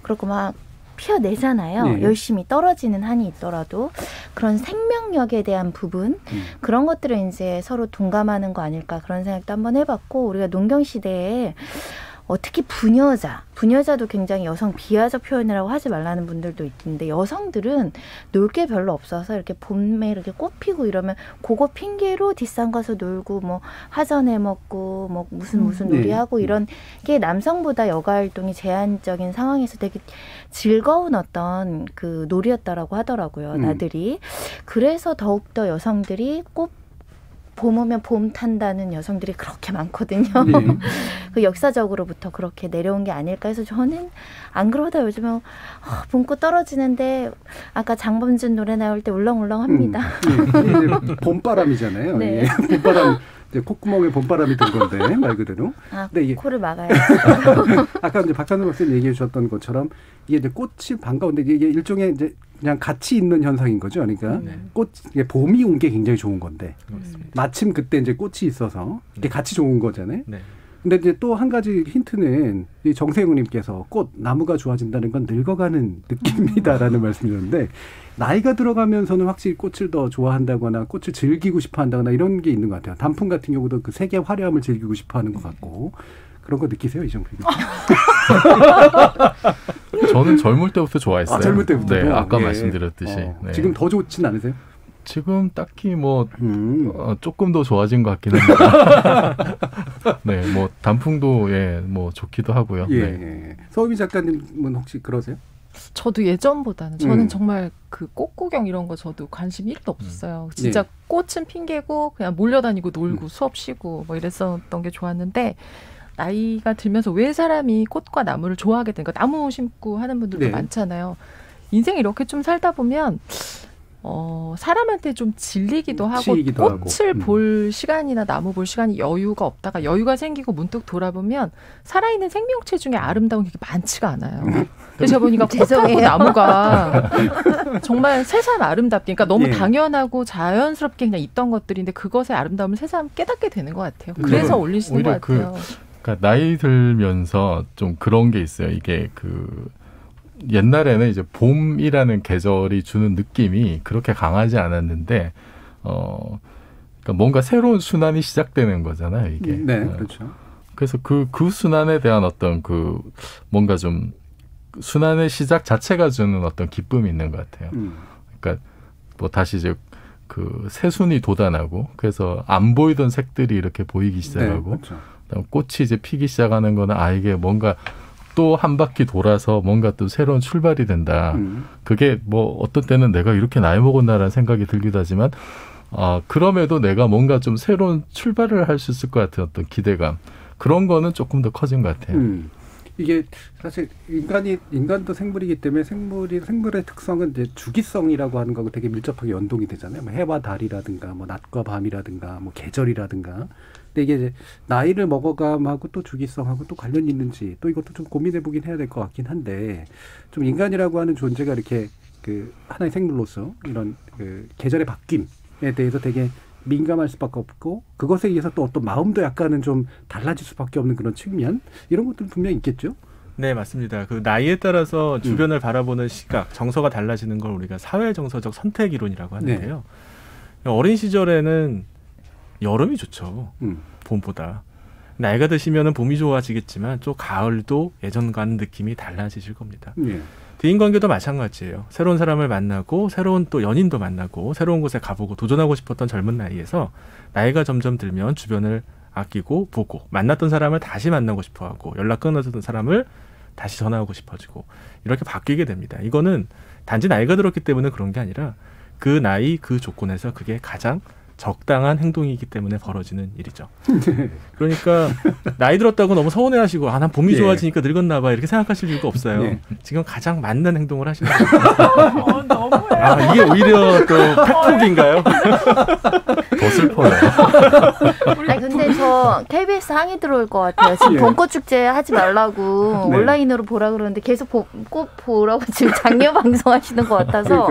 그렇고 막 피어내잖아요. 열심히 떨어지는 한이 있더라도 그런 생명력에 대한 부분 그런 것들을 이제 서로 동감하는 거 아닐까 그런 생각도 한번 해봤고 우리가 농경 시대에 특히 부녀자도 굉장히 여성 비하적 표현이라고 하지 말라는 분들도 있는데 여성들은 놀 게 별로 없어서 이렇게 봄에 이렇게 꽃 피고 이러면 그거 핑계로 뒷산 가서 놀고 뭐 하전해 먹고 뭐 무슨 놀이하고 이런 게 남성보다 여가 활동이 제한적인 상황에서 되게 즐거운 어떤 그 놀이였다라고 하더라고요. 나들이. 그래서 더욱더 여성들이 봄 오면 봄 탄다는 여성들이 그렇게 많거든요. 그 역사적으로부터 그렇게 내려온 게 아닐까 해서 저는 안 그러다 요즘은 봄꽃 떨어지는데 아까 장범준 노래 나올 때 울렁울렁합니다. 봄바람이잖아요. 네. 봄바람. 콧구멍에 봄바람이 든 건데 말 그대로. 근데 코를 막아야 아까 이제 박찬호 박사님 얘기해 주셨던 것처럼 이게 이제 꽃이 반가운데 이게 일종의 이제 그냥 같이 있는 현상인 거죠. 그러니까 봄이 온 게 굉장히 좋은 건데 마침 그때 이제 꽃이 있어서 이게 같이 좋은 거잖아요. 근데 이제 또 한 가지 힌트는 이 정세웅님께서 나무가 좋아진다는 건 늙어가는 느낌이다라는 말씀이셨는데 나이가 들어가면서는 확실히 꽃을 더 좋아한다거나 꽃을 즐기고 싶어한다거나 이런 게 있는 것 같아요. 단풍 같은 경우도 그 색의 화려함을 즐기고 싶어하는 것 같고 그런 거 느끼세요, 이정표 교수님? 저는 젊을 때부터 좋아했어요. 젊을 때부터. 네, 아까 말씀드렸듯이. 네. 지금 더 좋진 않으세요? 지금 딱히 조금 더 좋아진 것 같긴 합니다. 네, 뭐 단풍도 뭐 좋기도 하고요. 서유미 작가님은 혹시 그러세요? 저도 예전보다는 저는 정말 그 꽃 구경 이런 거 저도 관심 1도 없었어요. 진짜 꽃은 핑계고 그냥 몰려다니고 놀고 수업 쉬고 뭐 이랬었던 게 좋았는데 나이가 들면서 왜 사람이 꽃과 나무를 좋아하게 되는가. 나무 심고 하는 분들도 많잖아요. 인생 이렇게 좀 살다 보면 사람한테 좀 질리기도 하고 꽃을 볼 시간이나 나무 볼 시간이 여유가 없다가 여유가 생기고 문득 돌아보면 살아있는 생명체 중에 아름다운 게 많지가 않아요. 그래서 제가 보니까 꽃하고 나무가 정말 새삼 아름답게 그러니까 너무 당연하고 자연스럽게 그냥 있던 것들인데 그것의 아름다움을 새삼 깨닫게 되는 것 같아요. 그래서 올리시는 것 같아요. 그러니까 나이 들면서 좀 그런 게 있어요. 이게 옛날에는 이제 봄이라는 계절이 주는 느낌이 그렇게 강하지 않았는데, 그러니까 뭔가 새로운 순환이 시작되는 거잖아요, 이게. 네, 그렇죠. 그래서 그 순환에 대한 어떤 뭔가 좀 순환의 시작 자체가 주는 어떤 기쁨이 있는 것 같아요. 그러니까 뭐 다시 이제 새순이 돋아나고, 그래서 안 보이던 색들이 이렇게 보이기 시작하고, 그렇죠. 꽃이 이제 피기 시작하는 거는 이게 뭔가 또 한 바퀴 돌아서 뭔가 또 새로운 출발이 된다. 그게 뭐 어떤 때는 내가 이렇게 나이 먹었나라는 생각이 들기도 하지만 그럼에도 내가 뭔가 좀 새로운 출발을 할 수 있을 것 같은 어떤 기대감. 그런 거는 조금 더 커진 것 같아요. 이게 사실 인간도 생물이기 때문에 생물의 특성은 이제 주기성이라고 하는 거하고 되게 밀접하게 연동이 되잖아요. 뭐 해와 달이라든가 뭐 낮과 밤이라든가 뭐 계절이라든가. 근데 이게 이제 나이를 먹어감하고 또 주기성하고 또 관련이 있는지 또 이것도 좀 고민해 보긴 해야 될 것 같긴 한데 좀 인간이라고 하는 존재가 이렇게 하나의 생물로서 이런 계절의 바뀜에 대해서 되게 민감할 수밖에 없고 그것에 의해서 또 어떤 마음도 약간은 좀 달라질 수밖에 없는 그런 측면 이런 것들은 분명히 있겠죠. 네, 맞습니다. 나이에 따라서 주변을 바라보는 시각, 정서가 달라지는 걸 우리가 사회정서적 선택 이론이라고 하는데요. 어린 시절에는 여름이 좋죠. 봄보다. 나이가 드시면 봄이 좋아지겠지만 또 가을도 예전과는 느낌이 달라지실 겁니다. 대인관계도 마찬가지예요. 새로운 사람을 만나고 새로운 또 연인도 만나고 새로운 곳에 가보고 도전하고 싶었던 젊은 나이에서 나이가 점점 들면 주변을 아끼고 보고 만났던 사람을 다시 만나고 싶어하고 연락 끊어졌던 사람을 다시 전화하고 싶어지고 이렇게 바뀌게 됩니다. 이거는 단지 나이가 들었기 때문에 그런 게 아니라 그 나이 그 조건에서 그게 가장 적당한 행동이기 때문에 벌어지는 일이죠. 그러니까 나이 들었다고 너무 서운해하시고 난 봄이 좋아지니까 늙었나 봐 이렇게 생각하실 이유가 없어요. 지금 가장 맞는 행동을 하시는 거예요. 너무해요. 이게 오히려 또 팩폭인가요? 더 슬퍼요. 근데 저 KBS 항의 들어올 것 같아요. 지금 봄꽃 축제 하지 말라고 온라인으로 보라 그러는데 계속 꽃 보라고 지금 장려 방송하시는 것 같아서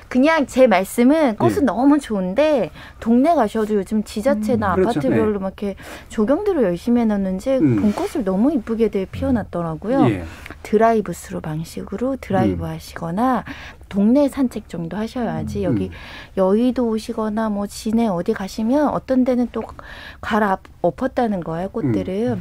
그냥 제 말씀은 꽃은 너무 좋은데 동네 가셔도 요즘 지자체나 아파트별로 막 이렇게 조경들을 열심히 해놨는지 봄꽃을 너무 이쁘게 피워놨더라고요. 드라이브스루 방식으로 드라이브 하시거나 동네 산책 정도 하셔야지 여기 여의도 오시거나 뭐 진해 어디 가시면 어떤 데는 또 갈아 엎었다는 거예요, 꽃들을.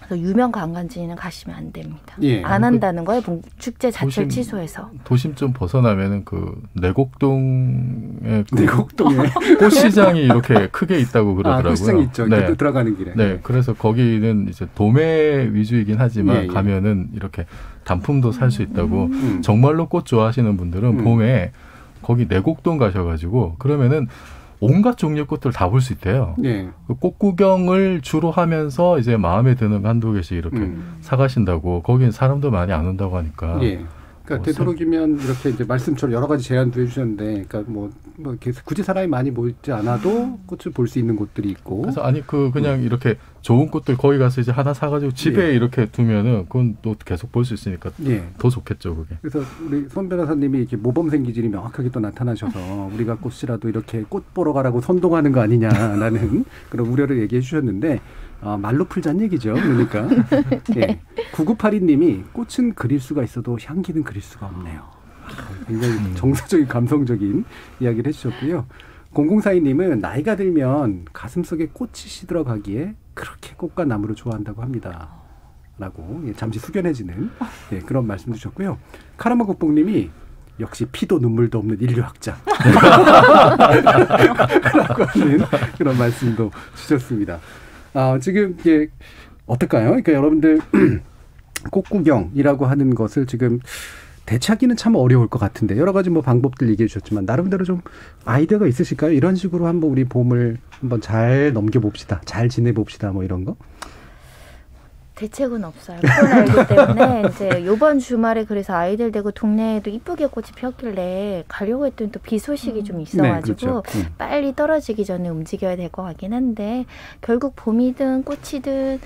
그래서 유명 관광지는 가시면 안 됩니다. 안 한다는 거예요. 축제 자체를 취소해서. 도심 좀 벗어나면은 그 내곡동에 꽃시장이 이렇게 크게 있다고 그러더라고요. 꽃시장이 있죠. 또 들어가는 길에. 네, 그래서 거기는 이제 도매 위주이긴 하지만 가면은 이렇게 단품도 살 수 있다고. 정말로 꽃 좋아하시는 분들은 봄에 거기 내곡동 가셔가지고 그러면은 온갖 종류의 꽃들 다 볼 수 있대요. 꽃 구경을 주로 하면서 이제 마음에 드는 한두 개씩 이렇게 사가신다고. 거기는 사람도 많이 안 온다고 하니까. 그러니까 되도록이면 이렇게 이제 말씀처럼 여러 가지 제안도 해주셨는데, 그러니까 뭐 굳이 사람이 많이 모이지 않아도 꽃을 볼 수 있는 곳들이 있고. 그래서 그냥 이렇게 좋은 꽃들 거기 가서 이제 하나 사가지고 집에 이렇게 두면은 그건 또 계속 볼 수 있으니까 더 좋겠죠, 그게. 그래서 우리 손 변호사님이 이렇게 모범생 기질이 명확하게 또 나타나셔서 우리가 꽃이라도 이렇게 꽃 보러 가라고 선동하는 거 아니냐라는 그런 우려를 얘기해 주셨는데. 말로 풀자는 얘기죠. 그러니까 9982님이 꽃은 그릴 수가 있어도 향기는 그릴 수가 없네요. 굉장히 정서적인 감성적인 이야기를 해주셨고요. 0042님은 나이가 들면 가슴속에 꽃이 시들어가기에 그렇게 꽃과 나무를 좋아한다고 합니다. 라고 잠시 숙연해지는 그런 말씀 주셨고요. 카라마 국뽕님이 역시 피도 눈물도 없는 인류학자 라고 하는 그런 말씀도 주셨습니다. 지금 이게 어떨까요? 그러니까 여러분들 꽃구경이라고 하는 것을 지금 대체하기는 참 어려울 것 같은데 여러 가지 뭐 방법들 얘기해 주셨지만 나름대로 좀 아이디어가 있으실까요? 이런 식으로 한번 우리 봄을 한번 잘 넘겨봅시다. 잘 지내봅시다. 뭐 이런 거? 대책은 없어요. 코로나19 때문에 이제 이번 주말에 그래서 아이들 데리고 동네에도 이쁘게 꽃이 폈길래 가려고 했더니 또 비 소식이 좀 있어가지고 빨리 떨어지기 전에 움직여야 될 것 같긴 한데 결국 봄이든 꽃이든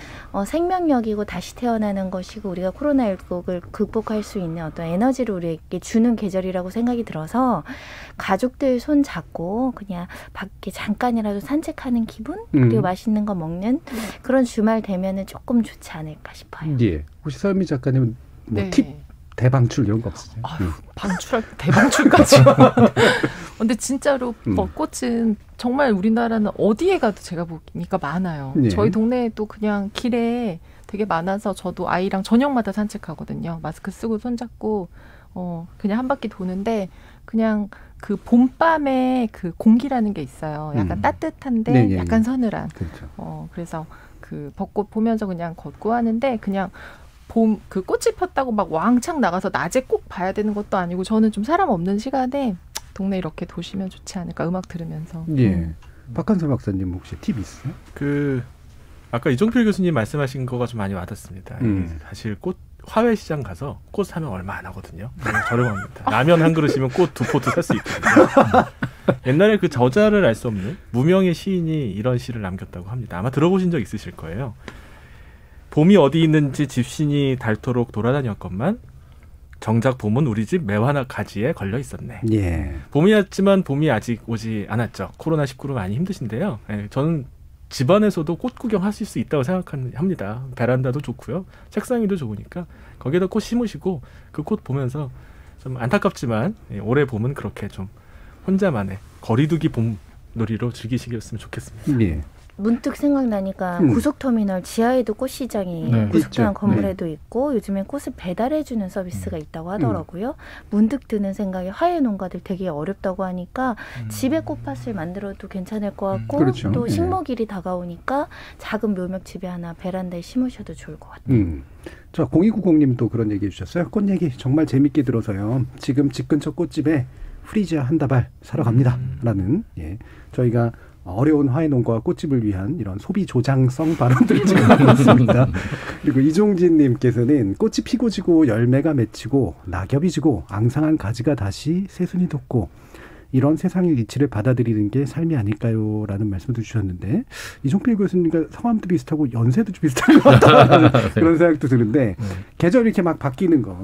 생명력이고 다시 태어나는 것이고 우리가 코로나19를 극복할 수 있는 어떤 에너지를 우리에게 주는 계절이라고 생각이 들어서 가족들 손 잡고 그냥 밖에 잠깐이라도 산책하는 기분 그리고 맛있는 거 먹는 그런 주말 되면은 조금 좋지 않을까 싶어요. 혹시 서현미 작가님은 팁 대방출 이런 거 없으세요? 방출할 대방출까지. 근데 진짜로 꽃은 정말 우리나라는 어디에 가도 제가 보니까 많아요. 저희 동네에도 그냥 길에 되게 많아서 저도 아이랑 저녁마다 산책하거든요. 마스크 쓰고 손잡고 그냥 한 바퀴 도는데 그냥 그 봄밤에 그 공기라는 게 있어요. 약간 따뜻한데 약간 서늘한. 그렇죠. 그래서 그 벚꽃 보면서 그냥 걷고 하는데 그냥 봄 그 꽃이 폈다고 막 왕창 나가서 낮에 꼭 봐야 되는 것도 아니고 저는 좀 사람 없는 시간에 동네 이렇게 도시면 좋지 않을까 음악 들으면서. 박한솔 박사님 혹시 팁 있어요? 아까 이종필 교수님 말씀하신 거가 좀 많이 와닿습니다. 사실 화훼 시장 가서 꽃 사면 얼마 안 하거든요. 저렴합니다. 라면 한 그릇이면 꽃 2포트 살 수 있거든요. 옛날에 그 저자를 알 수 없는 무명의 시인이 이런 시를 남겼다고 합니다. 아마 들어보신 적 있으실 거예요. 봄이 어디 있는지 집신이 닳도록 돌아다녔건만 정작 봄은 우리 집 매화나 가지에 걸려 있었네. 봄이었지만 봄이 아직 오지 않았죠. 코로나19로 많이 힘드신데요. 저는 집안에서도 꽃 구경하실 수 있다고 생각합니다. 베란다도 좋고요. 책상 위도 좋으니까 거기에다 꽃 심으시고 그 꽃 보면서 좀 안타깝지만 올해 봄은 그렇게 좀 혼자만의 거리두기 봄 놀이로 즐기시겠으면 좋겠습니다. 문득 생각나니까 고속터미널 지하에도 꽃시장이 고속도로 건물에도 있고 요즘에 꽃을 배달해주는 서비스가 있다고 하더라고요. 문득 드는 생각에 화훼 농가들 되게 어렵다고 하니까 집에 꽃밭을 만들어도 괜찮을 것 같고 그렇죠. 또 식목일이 다가오니까 작은 묘목집에 하나 베란다에 심으셔도 좋을 것 같아요. 자, 0290님도 그런 얘기 해주셨어요. 꽃 얘기 정말 재밌게 들어서요. 지금 집 근처 꽃집에 프리지아 한 다발 사러 갑니다. 라는 저희가 어려운 화훼 농가와 꽃집을 위한 이런 소비 조장성 발언들을 지금 하고 있습니다. 그리고 이종진님께서는 꽃이 피고 지고 열매가 맺히고 낙엽이 지고 앙상한 가지가 다시 새순이 돋고 이런 세상의 이치를 받아들이는 게 삶이 아닐까요? 라는 말씀도 주셨는데 이종필 교수님과 성함도 비슷하고 연세도 좀 비슷한 것 같다는 그런 생각도 드는데 계절이 이렇게 막 바뀌는 거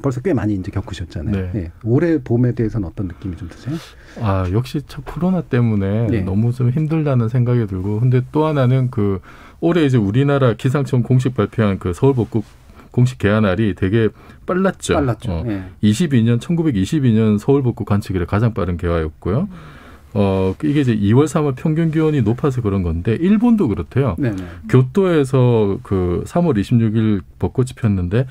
벌써 꽤 많이 이제 겪으셨잖아요. 네. 올해 봄에 대해서는 어떤 느낌이 좀 드세요? 역시 코로나 때문에 너무 좀 힘들다는 생각이 들고, 근데 또 하나는 올해 이제 우리나라 기상청 공식 발표한 서울 벚꽃 공식 개화날이 되게 빨랐죠. 1922년 서울 벚꽃 관측 이래 가장 빠른 개화였고요. 이게 이제 2월, 3월 평균 기온이 높아서 그런 건데 일본도 그렇대요. 교토에서 3월 26일 벚꽃이 폈는데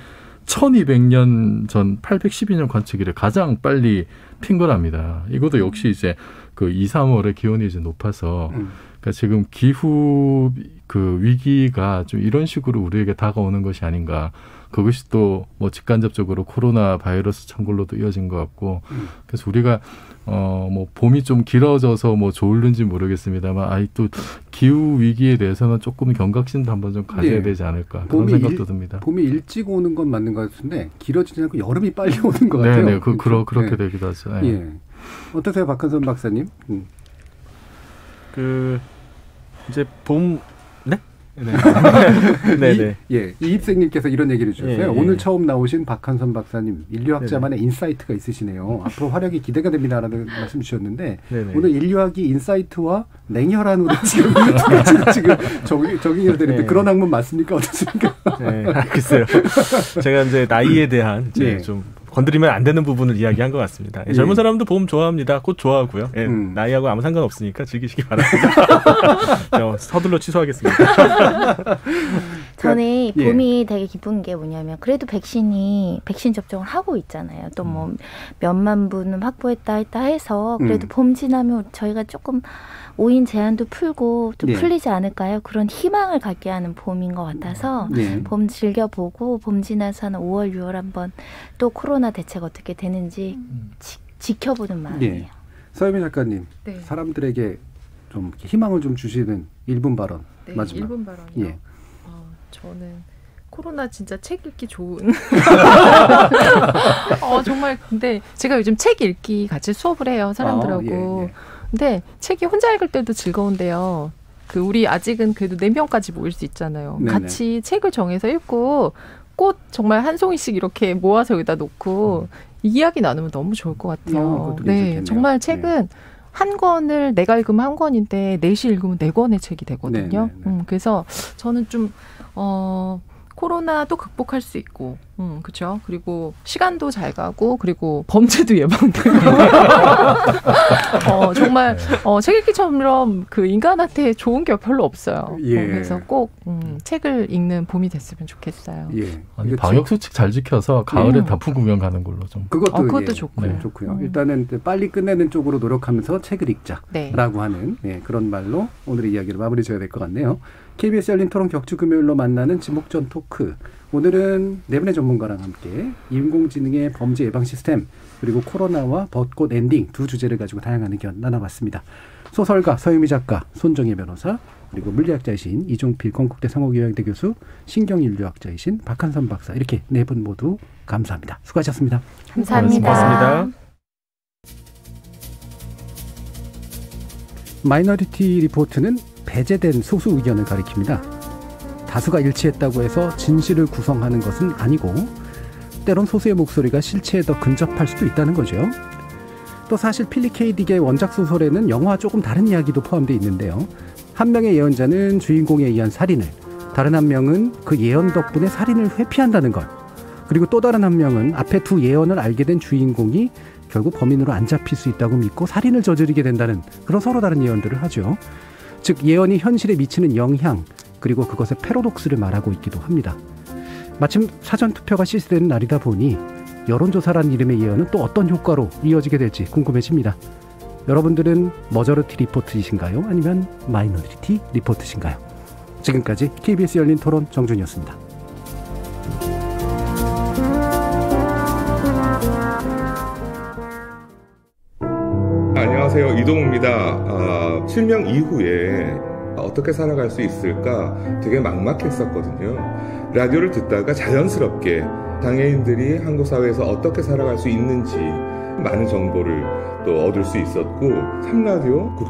1200년 전 812년 관측 이래 가장 빨리 핀 거랍니다. 이것도 역시 이제 2, 3월에 기온이 이제 높아서 그러니까 지금 기후 위기가 좀 이런 식으로 우리에게 다가오는 것이 아닌가. 그것이 또 직간접적으로 코로나 바이러스 창궐로도 이어진 것 같고, 그래서 우리가 봄이 좀 길어져서 좋을는지 모르겠습니다만, 또 기후 위기에 대해서는 조금 경각심도 한번 좀 가져야 되지 않을까 그런 생각도 듭니다. 봄이 일찍 오는 건 맞는 것 같은데 길어지지 않고 여름이 빨리 오는 것 같아요. 네, 그렇게 되기도 하죠. 네. 어떠세요, 박한선 박사님? 이제 봄. 이입생님께서 이런 얘기를 주셨어요. 오늘 처음 나오신 박한선 박사님, 인류학자만의 인사이트가 있으시네요. 앞으로 활약이 기대가 됩니다라는 말씀 주셨는데 오늘 인류학이 인사이트와 냉혈한으로 지금 적응해야 되는데 그런 학문 맞습니까? 어떻습니까? 글쎄요. 제가 이제 나이에 대한 좀 건드리면 안 되는 부분을 이야기한 것 같습니다. 젊은 사람도 봄 좋아합니다. 꽃 좋아하고요. 나이하고 아무 상관없으니까 즐기시기 바랍니다. 서둘러 취소하겠습니다. 저는 봄이 되게 기쁜 게 뭐냐면 그래도 백신 접종을 하고 있잖아요. 또 몇만 분은 확보했다 해서 그래도 봄 지나면 저희가 조금 5인 제한도 풀고 또 풀리지 않을까요? 그런 희망을 갖게 하는 봄인 것 같아서 봄 즐겨보고 봄 지나서 한 5월, 6월 한번 또 코로나 대책 어떻게 되는지 지켜보는 마음이에요. 서유미 작가님, 사람들에게 좀 희망을 좀 주시는 1분 발언 마지막. 1분 발언이요? 저는 코로나 진짜 책 읽기 좋은 정말 근데 제가 요즘 책 읽기 같이 수업을 해요, 사람들하고. 근데 책이 혼자 읽을 때도 즐거운데요. 우리 아직은 그래도 4명까지 모일 수 있잖아요. 같이 책을 정해서 읽고 꽃 정말 한 송이씩 이렇게 모아서 여기다 놓고 이야기 나누면 너무 좋을 것 같아요. 정말 책은 한 권을 내가 읽으면 한 권인데 넷이 읽으면 4권의 책이 되거든요. 그래서 저는 좀 코로나도 극복할 수 있고, 그렇죠. 그리고 시간도 잘 가고, 그리고 범죄도 예방되고. 정말 책 읽기처럼 인간한테 좋은 게 별로 없어요. 그래서 꼭 책을 읽는 봄이 됐으면 좋겠어요. 방역 수칙 잘 지켜서 가을에 단풍 구경 가는 걸로 좀. 그것도 좋고요. 좋고요. 일단은 빨리 끝내는 쪽으로 노력하면서 책을 읽자라고 하는 그런 말로 오늘의 이야기를 마무리 지어야 될 것 같네요. KBS 열린 토론 격주 금요일로 만나는 지목전 토크. 오늘은 4분의 전문가랑 함께 인공지능의 범죄 예방 시스템 그리고 코로나와 벚꽃 엔딩 두 주제를 가지고 다양한 의견 나눠봤습니다. 소설가 서유미 작가, 손정혜 변호사, 그리고 물리학자이신 이종필 건국대 상호교양대 교수, 신경인류학자이신 박한선 박사, 이렇게 4분 모두 감사합니다. 수고하셨습니다. 감사합니다. 고맙습니다. 마이너리티 리포트는 배제된 소수 의견을 가리킵니다. 다수가 일치했다고 해서 진실을 구성하는 것은 아니고 때론 소수의 목소리가 실체에 더 근접할 수도 있다는 거죠. 또 사실 필립 K. 딕의 원작 소설에는 영화와 조금 다른 이야기도 포함되어 있는데요. 한 명의 예언자는 주인공에 의한 살인을, 다른 한 명은 그 예언 덕분에 살인을 회피한다는 것, 그리고 또 다른 한 명은 앞에 두 예언을 알게 된 주인공이 결국 범인으로 안 잡힐 수 있다고 믿고 살인을 저지르게 된다는 그런 서로 다른 예언들을 하죠. 즉 예언이 현실에 미치는 영향, 그리고 그것의 패러독스를 말하고 있기도 합니다. 마침 사전투표가 실시되는 날이다 보니 여론조사란 이름의 예언은 또 어떤 효과로 이어지게 될지 궁금해집니다. 여러분들은 머저리티 리포트이신가요? 아니면 마이너리티 리포트신가요? 지금까지 KBS 열린 토론 정준이었습니다. 안녕하세요. 이동우입니다. 실명 이후에 어떻게 살아갈 수 있을까 되게 막막했었거든요. 라디오를 듣다가 자연스럽게 장애인들이 한국 사회에서 어떻게 살아갈 수 있는지 많은 정보를 또 얻을 수 있었고, 3라디오